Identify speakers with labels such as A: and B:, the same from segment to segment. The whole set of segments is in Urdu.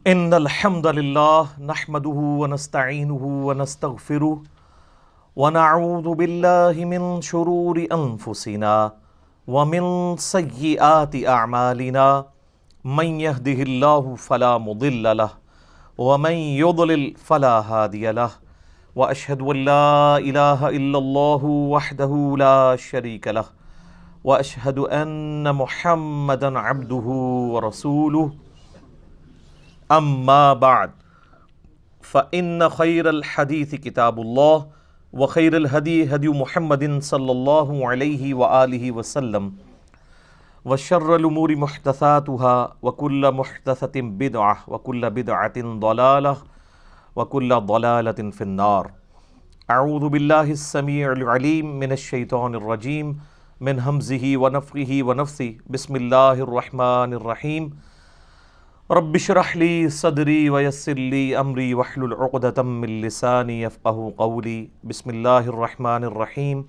A: ان الحمد للہ نحمده ونستعینه ونستغفره ونعوذ باللہ من شرور انفسنا ومن سیئات اعمالنا من يهده اللہ فلا مضل له ومن يضلل فلا هادی له واشهد ان لا الہ الا اللہ وحدہ لا شریک له واشهد ان محمدا عبدہ ورسولہ اما بعد فإن خیر الحدیث کتاب اللہ وخیر الہدی ہدی محمد صلی اللہ علیہ وآلہ وسلم وشر الامور محدثاتها وکل محدثۃ بدعہ وکل بدعۃ ضلالہ وکل ضلالۃ فی النار۔ اعوذ باللہ السمیع العلیم من الشیطان الرجیم من ہمزہ ونفخہ ونفثہ بسم اللہ الرحمن الرحیم۔ رب اشرح لی صدری ویسر لی امری واحلل عقدۃ من لسانی یفقہوا قولی۔ بسم اللہ الرحمن الرحیم۔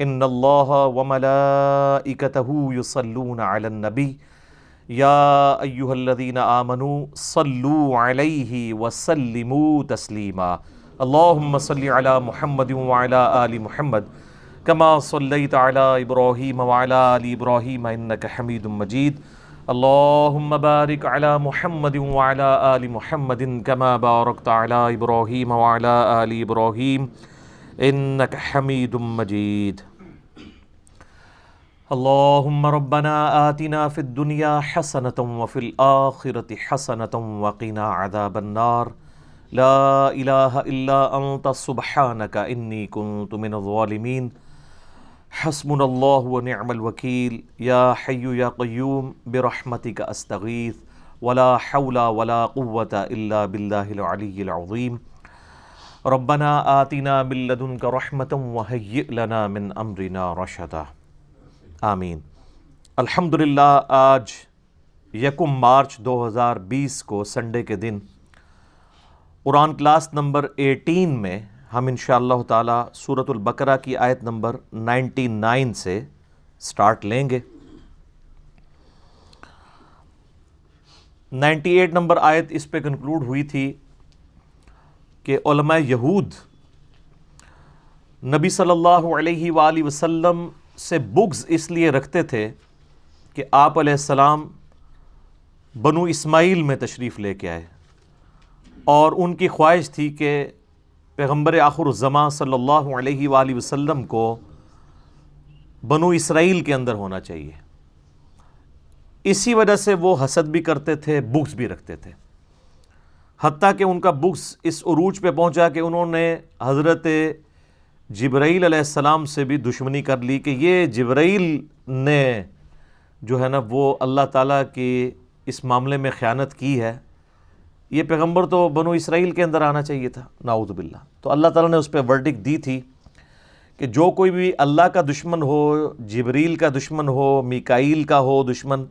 A: ان اللہ وملائکتہ یصلون علی النبی یا ایہا الذین آمنوا صلوا علیہ وسلموا تسلیما۔ اللہم صل علی محمد وعلی آل محمد کما صلیت علی ابراہیم وعلی آل ابراہیم انک حمید مجید۔ اللہم بارک علی محمد وعلی آل محمد کما بارکت علی ابراہیم وعلی آل ابراہیم انک حمید مجید۔ اللہم ربنا آتنا فی الدنیا حسنۃ وفی الآخرۃ حسنۃ وقنا عذاب النار۔ لا الہ الا انت سبحانک انی کنت من الظالمین۔ حسبنا اللہ ونعم الوکیل۔ یا حی یا قیوم برحمتک استغیث ولا حول ولا قوة الا باللہ العلی العظیم۔ ربنا آتنا من لدنک رحمۃ وہیئ لنا من امرنا رشدا۔ آمین۔ الحمدللہ آج 1 مارچ 2020 کو سنڈے کے دن قرآن کلاس نمبر 18 میں ہم انشاءاللہ تعالی سورۃ البقرہ کی آیت نمبر 99 سے سٹارٹ لیں گے۔ 98 نمبر آیت اس پہ کنکلوڈ ہوئی تھی کہ علماء یہود نبی صلی اللہ علیہ وآلہ وسلم سے بغض اس لیے رکھتے تھے کہ آپ علیہ السلام بنو اسماعیل میں تشریف لے کے آئے، اور ان کی خواہش تھی کہ پیغمبر آخر الزماں صلی اللہ علیہ وآلہ وسلم کو بنو اسرائیل کے اندر ہونا چاہیے۔ اسی وجہ سے وہ حسد بھی کرتے تھے، بغض بھی رکھتے تھے، حتیٰ کہ ان کا بغض اس عروج پہ پہنچا کہ انہوں نے حضرت جبرائیل علیہ السلام سے بھی دشمنی کر لی کہ یہ جبرائیل نے جو ہے نا وہ اللہ تعالیٰ کی اس معاملے میں خیانت کی ہے، یہ پیغمبر تو بنو اسرائیل کے اندر آنا چاہیے تھا، نعوذ باللہ۔ تو اللہ تعالیٰ نے اس پہ ورڈکٹ دی تھی کہ جو کوئی بھی اللہ کا دشمن ہو، جبریل کا دشمن ہو، میکائیل کا ہو دشمن،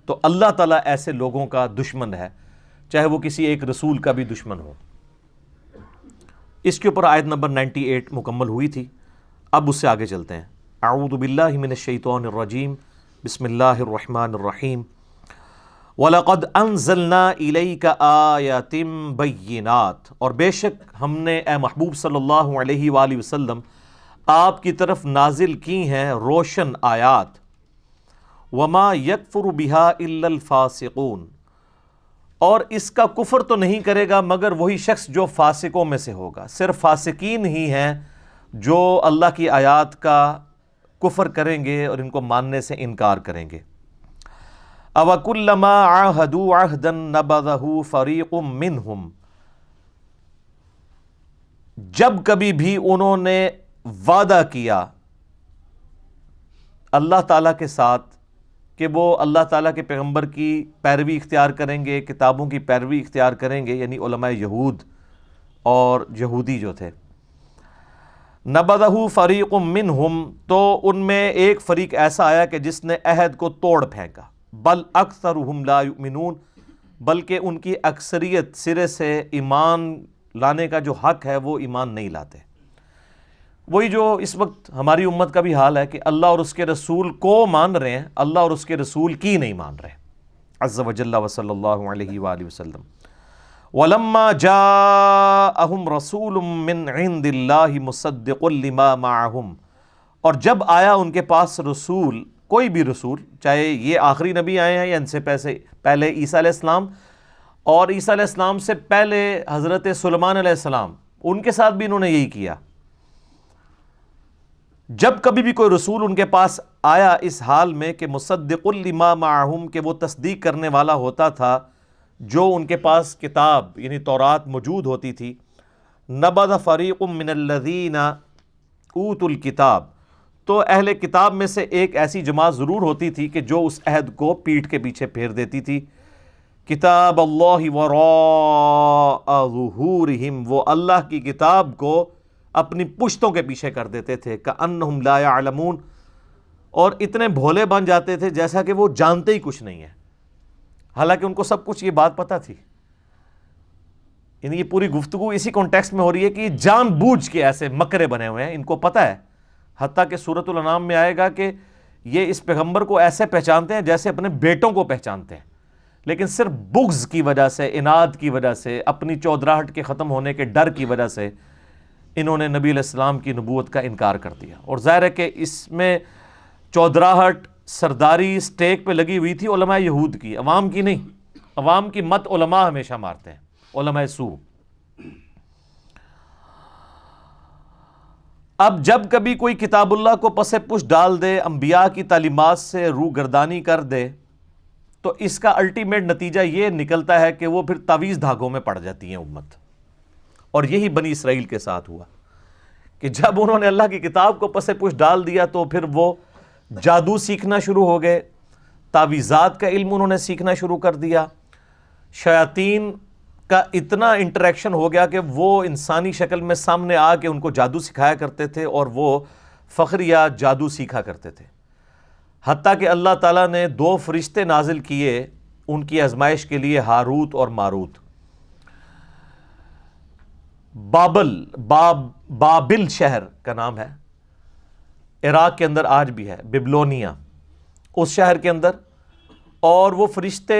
A: تو اللہ تعالیٰ ایسے لوگوں کا دشمن ہے، چاہے وہ کسی ایک رسول کا بھی دشمن ہو۔ اس کے اوپر آیت نمبر 98 مکمل ہوئی تھی۔ اب اس سے آگے چلتے ہیں۔ اعوذ باللہ من الشیطان الرجیم، بسم اللہ الرحمن الرحیم۔ وَلَقَدْ أَنزَلْنَا إِلَيْكَ آيَاتٍ بَيِّنَاتٍ، اور بے شک ہم نے اے محبوب صلی اللہ علیہ وآلہ وسلم آپ کی طرف نازل کی ہیں روشن آیات۔ وَمَا يَكْفُرُ بِهَا إِلَّا الْفَاسِقُونَ، اور اس کا کفر تو نہیں کرے گا مگر وہی شخص جو فاسقوں میں سے ہوگا۔ صرف فاسقین ہی ہیں جو اللہ کی آیات کا کفر کریں گے اور ان کو ماننے سے انکار کریں گے۔ أَوَكُلَّمَا عَاهَدُوا عَهْدًا نَبَذَهُ فَرِيقٌ مِّنْهُمْ، جب کبھی بھی انہوں نے وعدہ کیا اللہ تعالیٰ کے ساتھ کہ وہ اللہ تعالیٰ کے پیغمبر کی پیروی اختیار کریں گے، کتابوں کی پیروی اختیار کریں گے، یعنی علماء یہود اور یہودی جو تھے، نَبَذَهُ فَرِيقٌ مِّنْهُمْ، تو ان میں ایک فریق ایسا آیا کہ جس نے عہد کو توڑ پھینکا۔ بل اکثرهم لا یؤمنون، بلکہ ان کی اکثریت سرے سے ایمان لانے کا جو حق ہے وہ ایمان نہیں لاتے۔ وہی جو اس وقت ہماری امت کا بھی حال ہے کہ اللہ اور اس کے رسول کو مان رہے ہیں، اللہ اور اس کے رسول کی نہیں مان رہے، عز و جل و صلی اللہ علیہ وآلہ وسلم۔ وَلَمَّا جَاءَهُمْ رَسُولٌ مِّنْ عِنْدِ اللَّهِ مُصَدِّقٌ لِمَا مَعَهُمْ، اور جب آیا ان کے پاس رسول، کوئی بھی رسول، چاہے یہ آخری نبی آئے ہیں یا ان سے پہلے عیسیٰ علیہ السلام، اور عیسیٰ علیہ السلام سے پہلے حضرت سلیمان علیہ السلام، ان کے ساتھ بھی انہوں نے یہی کیا۔ جب کبھی بھی کوئی رسول ان کے پاس آیا اس حال میں کہ مصدق لما معہم، کہ وہ تصدیق کرنے والا ہوتا تھا جو ان کے پاس کتاب یعنی تورات موجود ہوتی تھی، نبذ فریق من الذین اوتوا الکتاب، تو اہل کتاب میں سے ایک ایسی جماعت ضرور ہوتی تھی کہ جو اس عہد کو پیٹھ کے پیچھے پھیر دیتی تھی۔ کتاب اللہ وراء ظہورہم، وہ اللہ کی کتاب کو اپنی پشتوں کے پیچھے کر دیتے تھے، کأنہم لا یعلمون، اور اتنے بھولے بن جاتے تھے جیسا کہ وہ جانتے ہی کچھ نہیں ہے، حالانکہ ان کو سب کچھ یہ بات پتہ تھی۔ یعنی یہ پوری گفتگو اسی کانٹیکسٹ میں ہو رہی ہے کہ یہ جان بوجھ کے ایسے مکرے بنے ہوئے ہیں، ان کو پتہ ہے، حتیٰ کہ سورۃ الانعام میں آئے گا کہ یہ اس پیغمبر کو ایسے پہچانتے ہیں جیسے اپنے بیٹوں کو پہچانتے ہیں، لیکن صرف بغض کی وجہ سے، اناد کی وجہ سے، اپنی چودراہٹ کے ختم ہونے کے ڈر کی وجہ سے انہوں نے نبی علیہ السلام کی نبوت کا انکار کر دیا۔ اور ظاہر ہے کہ اس میں چودراہٹ، سرداری سٹیک پہ لگی ہوئی تھی علماء یہود کی، عوام کی نہیں۔ عوام کی مت علماء ہمیشہ مارتے ہیں، علماء سو۔ اب جب کبھی کوئی کتاب اللہ کو پس پش ڈال دے، انبیاء کی تعلیمات سے روگردانی کر دے، تو اس کا الٹیمیٹ نتیجہ یہ نکلتا ہے کہ وہ پھر تعویذ دھاگوں میں پڑ جاتی ہے امت۔ اور یہی بنی اسرائیل کے ساتھ ہوا کہ جب انہوں نے اللہ کی کتاب کو پس پش ڈال دیا تو پھر وہ جادو سیکھنا شروع ہو گئے، تعویذات کا علم انہوں نے سیکھنا شروع کر دیا، شیاطین کا اتنا انٹریکشن ہو گیا کہ وہ انسانی شکل میں سامنے آ کے ان کو جادو سکھایا کرتے تھے اور وہ فخر یا جادو سیکھا کرتے تھے۔ حتیٰ کہ اللہ تعالیٰ نے 2 فرشتے نازل کیے ان کی آزمائش کے لیے، ہاروت اور ماروت۔ بابل شہر کا نام ہے، عراق کے اندر آج بھی ہے، بیبلونیا، اس شہر کے اندر۔ اور وہ فرشتے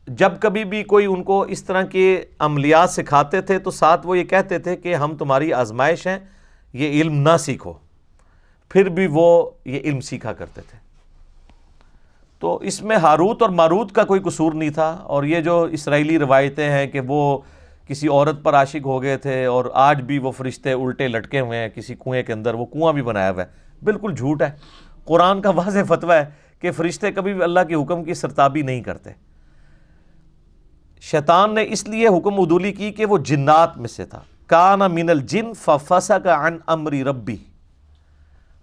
A: جب کبھی بھی کوئی ان کو اس طرح کے عملیات سکھاتے تھے تو ساتھ وہ یہ کہتے تھے کہ ہم تمہاری آزمائش ہیں، یہ علم نہ سیکھو، پھر بھی وہ یہ علم سیکھا کرتے تھے۔ تو اس میں ہاروت اور ماروت کا کوئی قصور نہیں تھا۔ اور یہ جو اسرائیلی روایتیں ہیں کہ وہ کسی عورت پر عاشق ہو گئے تھے اور آج بھی وہ فرشتے الٹے لٹکے ہوئے ہیں کسی کنویں کے اندر، وہ کنواں بھی بنایا ہوا ہے، بالکل جھوٹ ہے۔ قرآن کا واضح فتویٰ ہے کہ فرشتے کبھی بھی اللہ کے حکم کی سرتابی نہیں کرتے۔ شیطان نے اس لیے حکم عدولی کی کہ وہ جنات میں سے تھا، کان من الجن ففسق عن امر ربی،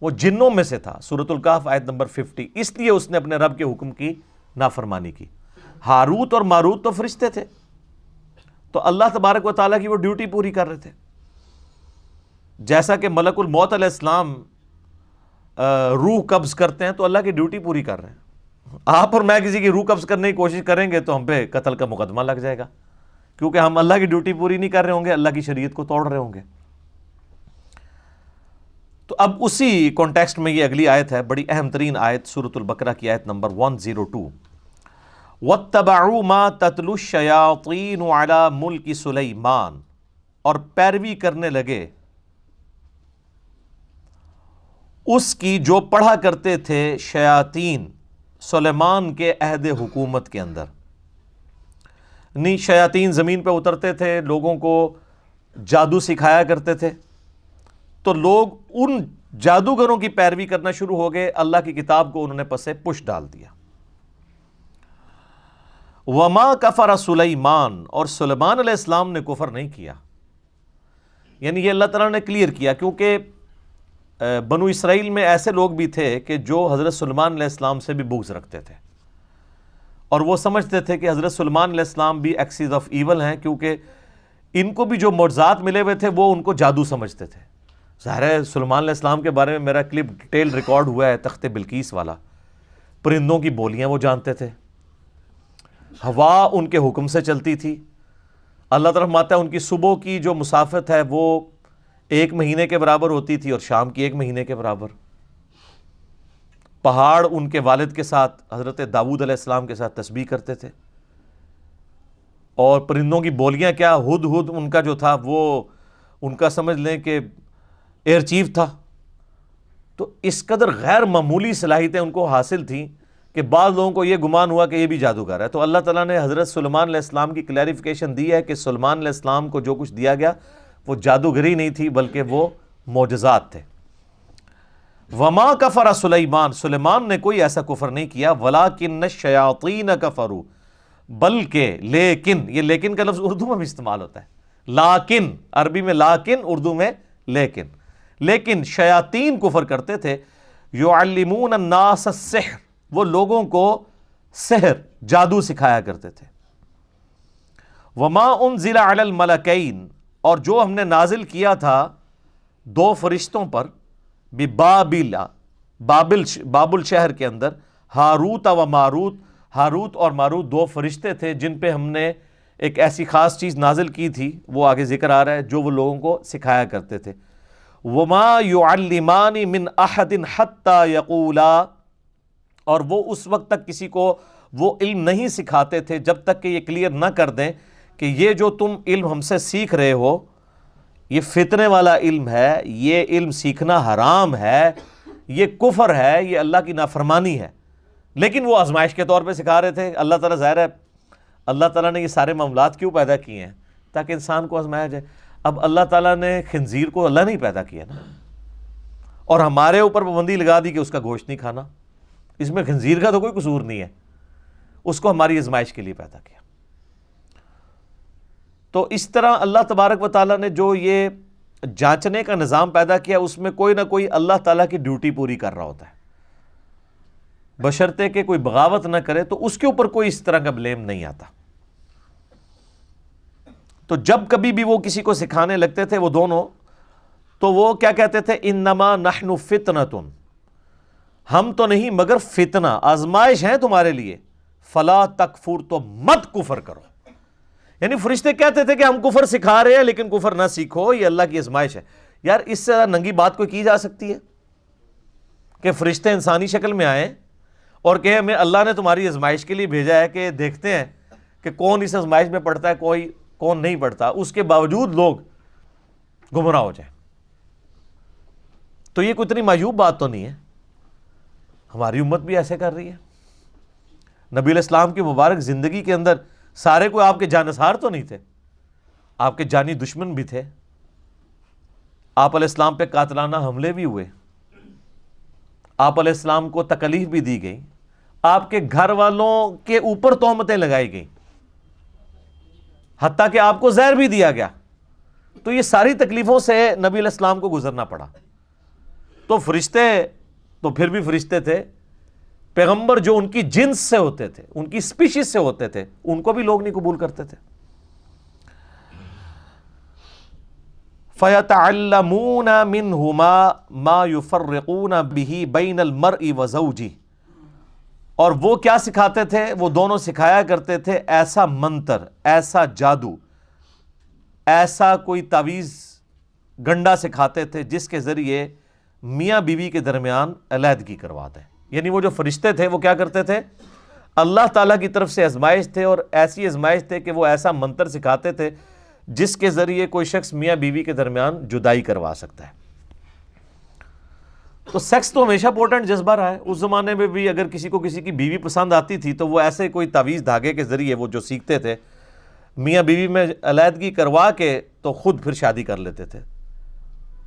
A: وہ جنوں میں سے تھا، سورۃ الکہف آیت نمبر 50، اس لیے اس نے اپنے رب کے حکم کی نافرمانی کی۔ ہاروت اور ماروت تو فرشتے تھے، تو اللہ تبارک و تعالیٰ کی وہ ڈیوٹی پوری کر رہے تھے۔ جیسا کہ ملک الموت علیہ السلام روح قبض کرتے ہیں تو اللہ کی ڈیوٹی پوری کر رہے ہیں۔ آپ اور میں کسی کی روح قبض کرنے کی کوشش کریں گے تو ہم پہ قتل کا مقدمہ لگ جائے گا، کیونکہ ہم اللہ کی ڈیوٹی پوری نہیں کر رہے ہوں گے، اللہ کی شریعت کو توڑ رہے ہوں گے۔ تو اب اسی کانٹیکسٹ میں یہ اگلی آیت ہے، بڑی اہم ترین آیت، سورۃ البقرہ کی آیت نمبر 102، وَاتَّبَعُوا مَا تَتْلُو الشَّيَاطِينُ عَلَى مُلْكِ سُلَيْمَانَ، اور پیروی کرنے لگے اس کی جو پڑھا کرتے تھے شیاطین سلیمان کے عہد حکومت کے اندر۔ نہیں، شیاطین زمین پہ اترتے تھے، لوگوں کو جادو سکھایا کرتے تھے، تو لوگ ان جادوگروں کی پیروی کرنا شروع ہو گئے، اللہ کی کتاب کو انہوں نے پسے پش ڈال دیا۔ وما کفر سلیمان، اور سلیمان علیہ السلام نے کفر نہیں کیا، یعنی یہ اللہ تعالیٰ نے کلیئر کیا، کیونکہ بنو اسرائیل میں ایسے لوگ بھی تھے کہ جو حضرت سلیمان علیہ السلام سے بھی بغض رکھتے تھے، اور وہ سمجھتے تھے کہ حضرت سلیمان علیہ السلام بھی ایکسیز آف ایول ہیں، کیونکہ ان کو بھی جو معجزات ملے ہوئے تھے وہ ان کو جادو سمجھتے تھے۔ ظاہر ہے سلیمان علیہ السلام کے بارے میں میرا کلپ ڈیٹیل ریکارڈ ہوا ہے، تخت بلقیس والا، پرندوں کی بولیاں وہ جانتے تھے، ہوا ان کے حکم سے چلتی تھی، اللہ تعالیٰ فرماتا ہے ان کی صبح کی جو مسافت ہے وہ 1 مہینے کے برابر ہوتی تھی اور شام کی 1 مہینے کے برابر۔ پہاڑ ان کے والد کے ساتھ، حضرت داؤد علیہ السلام کے ساتھ تسبیح کرتے تھے۔ اور پرندوں کی بولیاں کیا، ہد ہد ان کا جو تھا وہ ان کا سمجھ لیں کہ ایئر چیف تھا. تو اس قدر غیر معمولی صلاحیتیں ان کو حاصل تھیں کہ بعض لوگوں کو یہ گمان ہوا کہ یہ بھی جادوگر ہے. تو اللہ تعالیٰ نے حضرت سلیمان علیہ السلام کی کلیریفیکیشن دی ہے کہ سلیمان علیہ السلام کو جو کچھ دیا گیا وہ جادوگری نہیں تھی بلکہ وہ معجزات تھے. وما کفر سلیمان، سلیمان نے کوئی ایسا کفر نہیں کیا، ولکن الشیاطین کفروا، بلکہ لیکن، یہ لیکن کا لفظ اردو میں بھی استعمال ہوتا ہے، لیکن عربی میں لیکن، اردو میں لیکن، لیکن شیاطین کفر کرتے تھے. یعلمون الناس السحر، وہ لوگوں کو سحر، جادو سکھایا کرتے تھے. وما انزل علی الملکین، اور جو ہم نے نازل کیا تھا دو فرشتوں پر، ببابل، بابل شہر کے اندر، ہاروت و ماروت، ہاروت اور ماروت دو فرشتے تھے جن پہ ہم نے ایک ایسی خاص چیز نازل کی تھی، وہ آگے ذکر آ رہا ہے، جو وہ لوگوں کو سکھایا کرتے تھے. وما يعلمان من احد حتى يقولا، اور وہ اس وقت تک کسی کو وہ علم نہیں سکھاتے تھے جب تک کہ یہ کلیئر نہ کر دیں کہ یہ جو تم علم ہم سے سیکھ رہے ہو یہ فتنے والا علم ہے، یہ علم سیکھنا حرام ہے، یہ کفر ہے، یہ اللہ کی نافرمانی ہے. لیکن وہ آزمائش کے طور پہ سکھا رہے تھے. اللہ تعالیٰ، ظاہر ہے اللہ تعالیٰ نے یہ سارے معاملات کیوں پیدا کیے ہیں؟ تاکہ انسان کو آزمایا جائے. اب اللہ تعالیٰ نے خنزیر کو اللہ نہیں پیدا کیا نا، اور ہمارے اوپر پابندی لگا دی کہ اس کا گوشت نہیں کھانا. اس میں خنزیر کا تو کوئی قصور نہیں ہے، اس کو ہماری آزمائش کے لیے پیدا کیا. تو اس طرح اللہ تبارک و تعالیٰ نے جو یہ جانچنے کا نظام پیدا کیا اس میں کوئی نہ کوئی اللہ تعالیٰ کی ڈیوٹی پوری کر رہا ہوتا ہے، بشرطے کہ کوئی بغاوت نہ کرے تو اس کے اوپر کوئی اس طرح کا بلیم نہیں آتا. تو جب کبھی بھی وہ کسی کو سکھانے لگتے تھے وہ دونوں، تو وہ کیا کہتے تھے؟ انما نحن فتنۃ، ہم تو نہیں مگر فتنہ، آزمائش ہے تمہارے لیے، فلا تکفر، تو مت کفر کرو. یعنی فرشتے کہتے تھے کہ ہم کفر سکھا رہے ہیں لیکن کفر نہ سیکھو، یہ اللہ کی آزمائش ہے. یار اس سے ننگی بات کوئی کی جا سکتی ہے کہ فرشتے انسانی شکل میں آئیں اور کہ ہمیں اللہ نے تمہاری آزمائش کے لیے بھیجا ہے کہ دیکھتے ہیں کہ کون اس آزمائش میں پڑتا ہے، کون نہیں پڑتا، اس کے باوجود لوگ گمراہ ہو جائیں. تو یہ کوئی اتنی معیوب بات تو نہیں ہے، ہماری امت بھی ایسے کر رہی ہے. نبی علیہ السلام کی مبارک زندگی کے اندر سارے کوئی آپ کے جانثار تو نہیں تھے، آپ کے جانی دشمن بھی تھے. آپ علیہ السلام پہ قاتلانہ حملے بھی ہوئے، آپ علیہ السلام کو تکلیف بھی دی گئی، آپ کے گھر والوں کے اوپر تہمتیں لگائی گئیں، حتیٰ کہ آپ کو زہر بھی دیا گیا. تو یہ ساری تکلیفوں سے نبی علیہ السلام کو گزرنا پڑا. تو فرشتے تو پھر بھی فرشتے تھے، پیغمبر جو ان کی جنس سے ہوتے تھے، ان کی سپیشیز سے ہوتے تھے، ان کو بھی لوگ نہیں قبول کرتے تھے. فَيَتَعَلَّمُونَ مِنْهُمَا مَا يُفَرِّقُونَ بِهِ بَيْنَ الْمَرْءِ وَزَوْجِهِ، اور وہ کیا سکھاتے تھے؟ وہ دونوں سکھایا کرتے تھے ایسا منتر، ایسا جادو، ایسا کوئی تعویذ گنڈا سکھاتے تھے جس کے ذریعے میاں بیوی کے درمیان علیحدگی کروا دیں. یعنی وہ جو فرشتے تھے وہ کیا کرتے تھے؟ اللہ تعالیٰ کی طرف سے آزمائش تھے، اور ایسی آزمائش تھے کہ وہ ایسا منتر سکھاتے تھے جس کے ذریعے کوئی شخص میاں بیوی کے درمیان جدائی کروا سکتا ہے. تو سیکس تو ہمیشہ پوٹنٹ جذبہ رہا ہے. اس زمانے میں بھی اگر کسی کو کسی کی بیوی پسند آتی تھی تو وہ ایسے کوئی تعویذ دھاگے کے ذریعے وہ جو سیکھتے تھے میاں بیوی میں علیحدگی کروا کے تو خود پھر شادی کر لیتے تھے.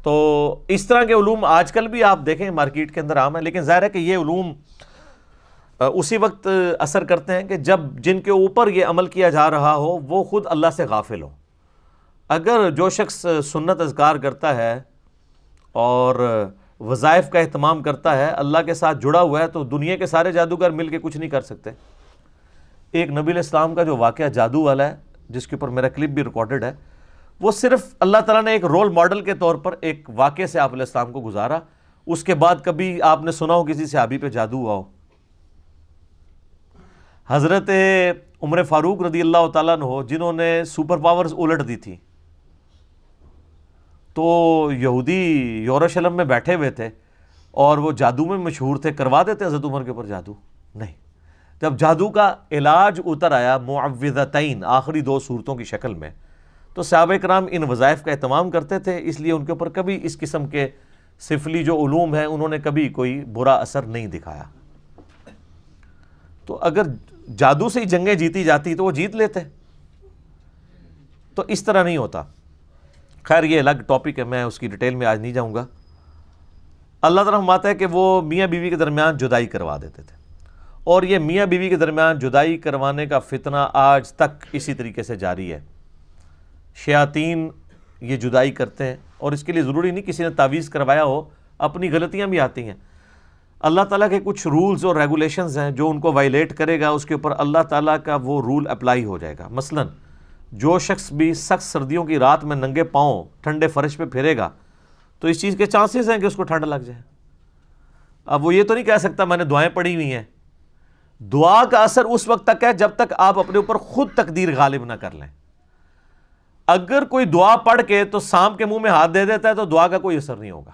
A: تو اس طرح کے علوم آج کل بھی آپ دیکھیں مارکیٹ کے اندر عام ہے، لیکن ظاہر ہے کہ یہ علوم اسی وقت اثر کرتے ہیں کہ جب جن کے اوپر یہ عمل کیا جا رہا ہو وہ خود اللہ سے غافل ہو. اگر جو شخص سنت اذکار کرتا ہے اور وظائف کا اہتمام کرتا ہے، اللہ کے ساتھ جڑا ہوا ہے، تو دنیا کے سارے جادوگر مل کے کچھ نہیں کر سکتے. ایک نبی علیہ السلام کا جو واقعہ جادو والا ہے جس کے اوپر میرا کلپ بھی ریکارڈڈ ہے، وہ صرف اللہ تعالیٰ نے ایک رول ماڈل کے طور پر ایک واقعے سے آپ علیہ السلام کو گزارا. اس کے بعد کبھی آپ نے سنا ہو کسی صحابی پہ جادو ہوا ہو؟ حضرت عمر فاروق رضی اللہ تعالیٰ عنہ جنہوں نے سپر پاورز الٹ دی تھی، تو یہودی یروشلم میں بیٹھے ہوئے تھے اور وہ جادو میں مشہور تھے، کروا دیتے حضرت عمر کے اوپر جادو؟ نہیں. جب جادو کا علاج اتر آیا معوذتین آخری 2 صورتوں کی شکل میں، تو صحابہ کرام ان وظائف کا اہتمام کرتے تھے، اس لیے ان کے اوپر کبھی اس قسم کے سفلی جو علوم ہیں انہوں نے کبھی کوئی برا اثر نہیں دکھایا۔ تو اگر جادو سے ہی جنگیں جیتی جاتی تو وہ جیت لیتے، تو اس طرح نہیں ہوتا۔ خیر یہ الگ ٹاپک ہے، میں اس کی ڈیٹیل میں آج نہیں جاؤں گا۔ اللہ تعالیٰ فرماتا ہے کہ وہ میاں بیوی کے درمیان جدائی کروا دیتے تھے، اور یہ میاں بیوی کے درمیان جدائی کروانے کا فتنہ آج تک اسی طریقے سے جاری ہے۔ شیاطین یہ جدائی کرتے ہیں، اور اس کے لیے ضروری نہیں کسی نے تعویذ کروایا ہو، اپنی غلطیاں بھی آتی ہیں۔ اللہ تعالیٰ کے کچھ رولز اور ریگولیشنز ہیں، جو ان کو وائلیٹ کرے گا اس کے اوپر اللہ تعالیٰ کا وہ رول اپلائی ہو جائے گا۔ مثلاً جو شخص بھی سخت سردیوں کی رات میں ننگے پاؤں ٹھنڈے فرش پہ پھرے گا تو اس چیز کے چانسز ہیں کہ اس کو ٹھنڈ لگ جائے۔ اب وہ یہ تو نہیں کہہ سکتا میں نے دعائیں پڑھی ہوئی ہیں۔ دعا کا اثر اس وقت تک ہے جب تک آپ اپنے اوپر خود تقدیر غالب نہ کر لیں۔ اگر کوئی دعا پڑھ کے تو سانپ کے منہ میں ہاتھ دے دیتا ہے تو دعا کا کوئی اثر نہیں ہوگا،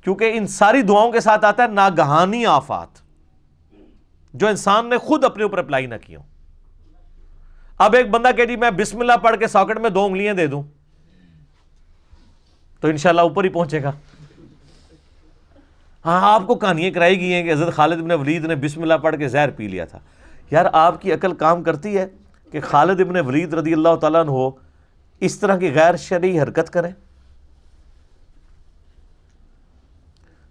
A: کیونکہ ان ساری دعاؤں کے ساتھ آتا ہے ناگہانی آفات جو انسان نے خود اپنے اوپر اپلائی نہ کی ہوں۔ اب ایک بندہ کہ جی میں بسم اللہ پڑھ کے ساکٹ میں 2 انگلیاں دے دوں تو انشاءاللہ اوپر ہی پہنچے گا۔ ہاں آپ کو کہانیاں کرائی گئی ہیں کہ حضرت خالد بن ولید نے بسم اللہ پڑھ کے زہر پی لیا تھا۔ یار آپ کی عقل کام کرتی ہے کہ خالد بن ولید رضی اللہ تعالیٰ عنہ اس طرح کی غیر شرعی حرکت کریں؟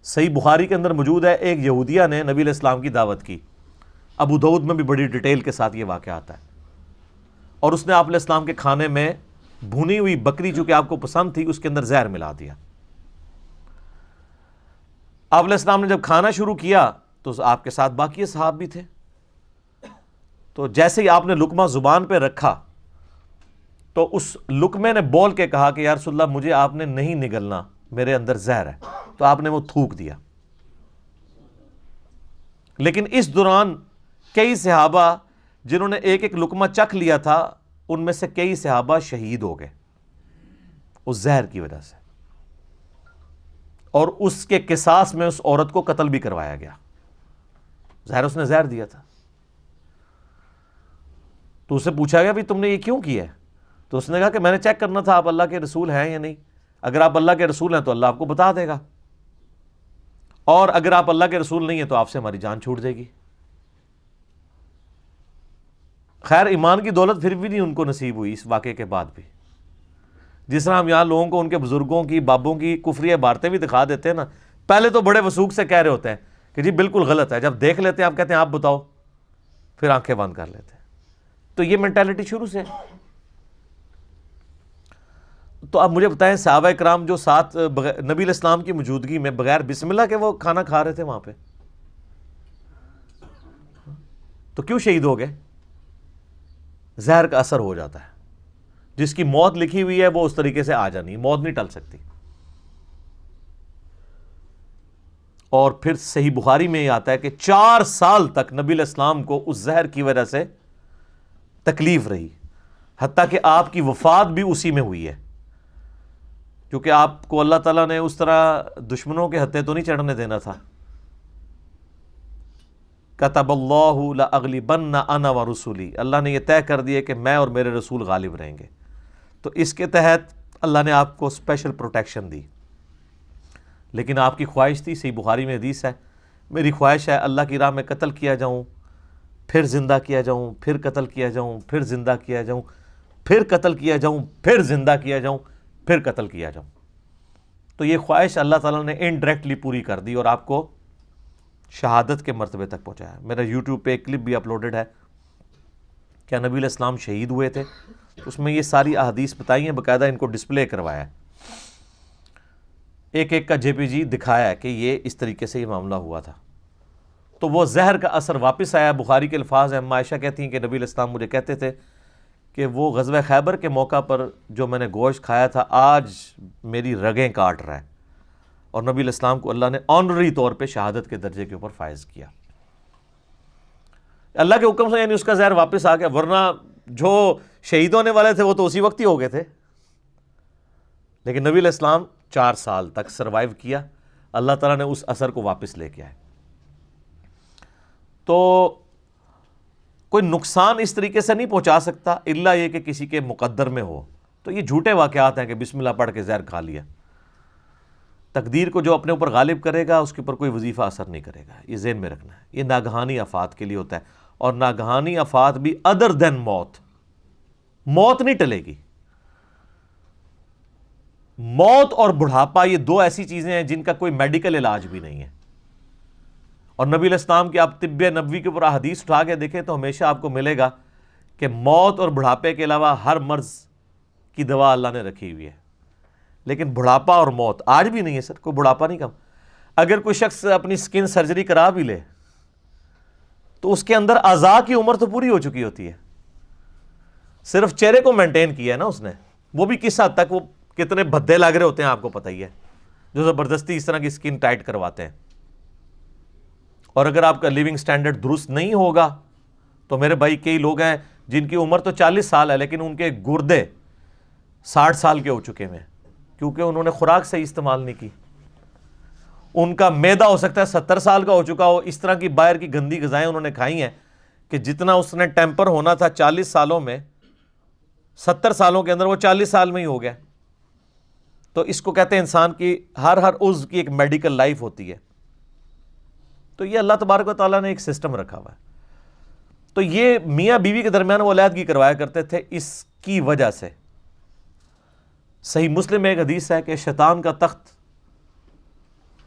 A: صحیح بخاری کے اندر موجود ہے، ایک یہودیہ نے نبی علیہ السلام کی دعوت کی، ابو داؤد میں بھی بڑی ڈیٹیل کے ساتھ یہ واقعہ آتا ہے، اور اس نے آپ علیہ السلام کے کھانے میں بھنی ہوئی بکری جو کہ آپ کو پسند تھی اس کے اندر زہر ملا دیا۔ آپ علیہ السلام نے جب کھانا شروع کیا تو آپ کے ساتھ باقی صحاب بھی تھے، تو جیسے ہی آپ نے لقمہ زبان پہ رکھا تو اس لقمے نے بول کے کہا کہ یا رسول اللہ مجھے آپ نے نہیں نگلنا، میرے اندر زہر ہے، تو آپ نے وہ تھوک دیا۔ لیکن اس دوران کئی صحابہ جنہوں نے ایک ایک لقمہ چکھ لیا تھا ان میں سے کئی صحابہ شہید ہو گئے اس زہر کی وجہ سے، اور اس کے قصاص میں اس عورت کو قتل بھی کروایا گیا۔ ظاہر اس نے زہر دیا تھا، تو اسے پوچھا گیا بھی تم نے یہ کیوں کیا ہے؟ تو اس نے کہا کہ میں نے چیک کرنا تھا آپ اللہ کے رسول ہیں یا نہیں، اگر آپ اللہ کے رسول ہیں تو اللہ آپ کو بتا دے گا، اور اگر آپ اللہ کے رسول نہیں ہیں تو آپ سے ہماری جان چھوٹ جائے گی۔ خیر ایمان کی دولت پھر بھی نہیں ان کو نصیب ہوئی اس واقعے کے بعد بھی۔ جس طرح ہم یہاں لوگوں کو ان کے بزرگوں کی بابوں کی کفری عبارتیں بھی دکھا دیتے ہیں نا، پہلے تو بڑے وثوق سے کہہ رہے ہوتے ہیں کہ جی بالکل غلط ہے، جب دیکھ لیتے ہیں آپ کہتے ہیں آپ بتاؤ، پھر آنکھیں بند کر لیتے ہیں۔ تو یہ مینٹالٹی شروع سے ہے۔ تو آپ مجھے بتائیں صحابہ کرام جو ساتھ نبی علیہ السلام کی موجودگی میں بغیر بسم اللہ کے وہ کھانا کھا رہے تھے وہاں پہ، تو کیوں شہید ہو گئے؟ زہر کا اثر ہو جاتا ہے، جس کی موت لکھی ہوئی ہے وہ اس طریقے سے آ جانی، موت نہیں ٹل سکتی۔ اور پھر صحیح بخاری میں یہ آتا ہے کہ 4 سال تک نبی علیہ السلام کو اس زہر کی وجہ سے تکلیف رہی، حتیٰ کہ آپ کی وفات بھی اسی میں ہوئی ہے، کیونکہ آپ کو اللہ تعالیٰ نے اس طرح دشمنوں کے ہتھے تو نہیں چڑھنے دینا تھا۔ کتب اللہ لأغلبن انا ورسولی، اللہ نے یہ طے کر دیا کہ میں اور میرے رسول غالب رہیں گے، تو اس کے تحت اللہ نے آپ کو اسپیشل پروٹیکشن دی۔ لیکن آپ کی خواہش تھی، صحیح بخاری میں حدیث ہے، میری خواہش ہے اللہ کی راہ میں قتل کیا جاؤں، پھر زندہ کیا جاؤں، پھر قتل کیا جاؤں، پھر زندہ کیا جاؤں، پھر قتل کیا جاؤں، پھر زندہ کیا جاؤں، پھر قتل کیا جاؤں۔ تو یہ خواہش اللہ تعالیٰ نے انڈائریکٹلی پوری کر دی اور آپ کو شہادت کے مرتبے تک پہنچایا۔ میرا یوٹیوب پہ ایک کلپ بھی اپلوڈڈ ہے، کیا نبی علیہ السلام شہید ہوئے تھے، اس میں یہ ساری احادیث بتائی ہیں، باقاعدہ ان کو ڈسپلے کروایا ہے، ایک ایک کا JPG دکھایا ہے کہ یہ اس طریقے سے یہ معاملہ ہوا تھا۔ تو وہ زہر کا اثر واپس آیا۔ بخاری کے الفاظ ہیں، عائشہ کہتی ہیں کہ نبی علیہ السلام مجھے کہتے تھے کہ وہ غزوہ خیبر کے موقع پر جو میں نے گوشت کھایا تھا آج میری رگیں کاٹ رہا ہے، اور نبی علیہ السلام کو اللہ نے آنرری طور پہ شہادت کے درجے کے اوپر فائز کیا اللہ کے حکم سے، یعنی اس کا زہر واپس آ گیا، ورنہ جو شہید ہونے والے تھے وہ تو اسی وقت ہی ہو گئے تھے۔ لیکن نبی علیہ السلام 4 سال تک سروائیو کیا، اللہ تعالیٰ نے اس اثر کو واپس لے کے آئے۔ تو کوئی نقصان اس طریقے سے نہیں پہنچا سکتا الا یہ کہ کسی کے مقدر میں ہو. تو یہ جھوٹے واقعات ہیں کہ بسم اللہ پڑھ کے زہر کھا لیا. تقدیر کو جو اپنے اوپر غالب کرے گا اس کے اوپر کوئی وظیفہ اثر نہیں کرے گا. یہ ذہن میں رکھنا ہے. یہ ناگہانی آفات کے لیے ہوتا ہے, اور ناگہانی آفات بھی ادر دین موت. موت نہیں ٹلے گی. موت اور بڑھاپا یہ دو ایسی چیزیں ہیں جن کا کوئی میڈیکل علاج بھی نہیں ہے. اور نبی علیہ السلام کی آپ طب نبوی کے اوپر حدیث اٹھا کے دیکھیں تو ہمیشہ آپ کو ملے گا کہ موت اور بڑھاپے کے علاوہ ہر مرض کی دوا اللہ نے رکھی ہوئی ہے. لیکن بڑھاپا اور موت آج بھی نہیں ہے سر, کوئی بڑھاپا نہیں کم. اگر کوئی شخص اپنی سکن سرجری کرا بھی لے تو اس کے اندر اعضاء کی عمر تو پوری ہو چکی ہوتی ہے, صرف چہرے کو مینٹین کیا ہے نا اس نے. وہ بھی کس حد تک, وہ کتنے بھدے لگ رہے ہوتے ہیں آپ کو پتہ ہی ہے, جو زبردستی اس طرح کی سکن ٹائٹ کرواتے ہیں. اور اگر آپ کا لیونگ سٹینڈرڈ درست نہیں ہوگا تو میرے بھائی کئی لوگ ہیں جن کی عمر تو 40 سال ہے لیکن ان کے گردے 60 سال کے ہو چکے ہیں, کیونکہ انہوں نے خوراک صحیح استعمال نہیں کی. ان کا معدہ ہو سکتا ہے 70 سال کا ہو چکا ہو, اس طرح کی باہر کی گندی غذائیں انہوں نے کھائی ہیں کہ جتنا اس نے ٹیمپر ہونا تھا 40 سالوں میں, 70 سالوں کے اندر وہ 40 سال میں ہی ہو گیا. تو اس کو کہتے ہیں انسان کی ہر عضو کی ایک میڈیکل لائف ہوتی ہے. تو یہ اللہ تبارک و تعالیٰ نے ایک سسٹم رکھا ہوا ہے. تو یہ میاں بیوی کے درمیان وہ علیحدگی کروایا کرتے تھے اس کی وجہ سے. صحیح مسلم میں ایک حدیث ہے کہ شیطان کا تخت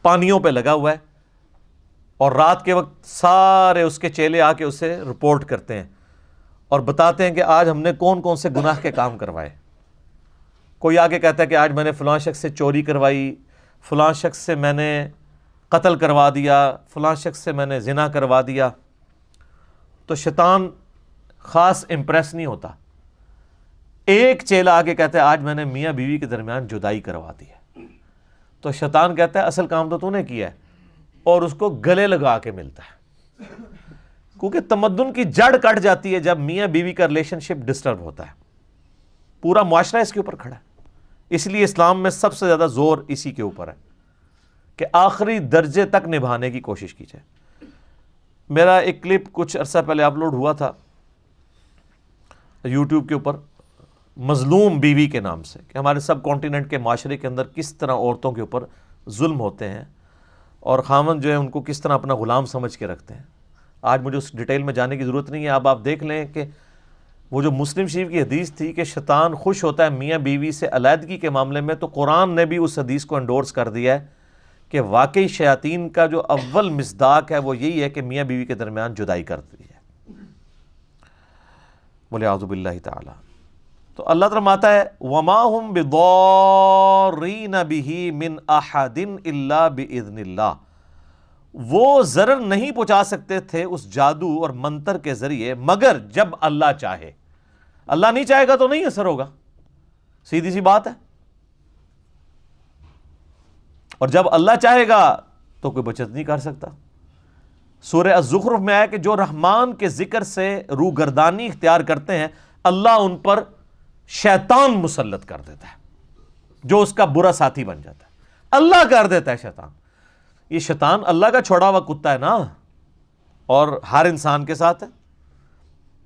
A: پانیوں پہ لگا ہوا ہے اور رات کے وقت سارے اس کے چیلے آ کے اسے رپورٹ کرتے ہیں اور بتاتے ہیں کہ آج ہم نے کون کون سے گناہ کے کام کروائے. کوئی آگے کہتا ہے کہ آج میں نے فلاں شخص سے چوری کروائی, فلاں شخص سے میں نے قتل کروا دیا, فلاں شخص سے میں نے زنا کروا دیا. تو شیطان خاص امپریس نہیں ہوتا. ایک چیلا آگے کہتا ہے آج میں نے میاں بیوی کے درمیان جدائی کروا دی ہے. تو شیطان کہتا ہے اصل کام تو نے کیا ہے, اور اس کو گلے لگا کے ملتا ہے. کیونکہ تمدن کی جڑ کٹ جاتی ہے جب میاں بیوی کا ریلیشن شپ ڈسٹرب ہوتا ہے. پورا معاشرہ اس کے اوپر کھڑا ہے. اس لیے اسلام میں سب سے زیادہ زور اسی کے اوپر ہے کہ آخری درجے تک نبھانے کی کوشش کی جائے. میرا ایک کلپ کچھ عرصہ پہلے اپلوڈ ہوا تھا یوٹیوب کے اوپر, مظلوم بیوی کے نام سے, کہ ہمارے سب کانٹیننٹ کے معاشرے کے اندر کس طرح عورتوں کے اوپر ظلم ہوتے ہیں اور خاوند جو ہے ان کو کس طرح اپنا غلام سمجھ کے رکھتے ہیں. آج مجھے اس ڈیٹیل میں جانے کی ضرورت نہیں ہے. اب آپ دیکھ لیں کہ وہ جو مسلم شریف کی حدیث تھی کہ شیطان خوش ہوتا ہے میاں بیوی سے علیحدگی کے معاملے میں, تو قرآن نے بھی اس حدیث کو انڈورس کر دیا ہے کہ واقعی شیاطین کا جو اول مصداق ہے وہ یہی ہے کہ میاں بیوی کے درمیان جدائی کر دی ہے. بولے اعوذ باللہ تعالی. تو اللہ تعالیٰ فرماتا ہے وَمَا هُمْ بِضَارِّينَ بِهِ مِنْ أَحَدٍ إِلَّا بِإِذْنِ اللَّهِ. وہ ضرر نہیں پہنچا سکتے تھے اس جادو اور منتر کے ذریعے مگر جب اللہ چاہے. اللہ نہیں چاہے گا تو نہیں اثر ہوگا, سیدھی سی بات ہے. اور جب اللہ چاہے گا تو کوئی بچت نہیں کر سکتا. سورہ الزخرف میں آیا کہ جو رحمان کے ذکر سے روگردانی اختیار کرتے ہیں اللہ ان پر شیطان مسلط کر دیتا ہے جو اس کا برا ساتھی بن جاتا ہے. اللہ کر دیتا ہے شیطان. یہ شیطان اللہ کا چھوڑا ہوا کتا ہے نا, اور ہر انسان کے ساتھ ہے.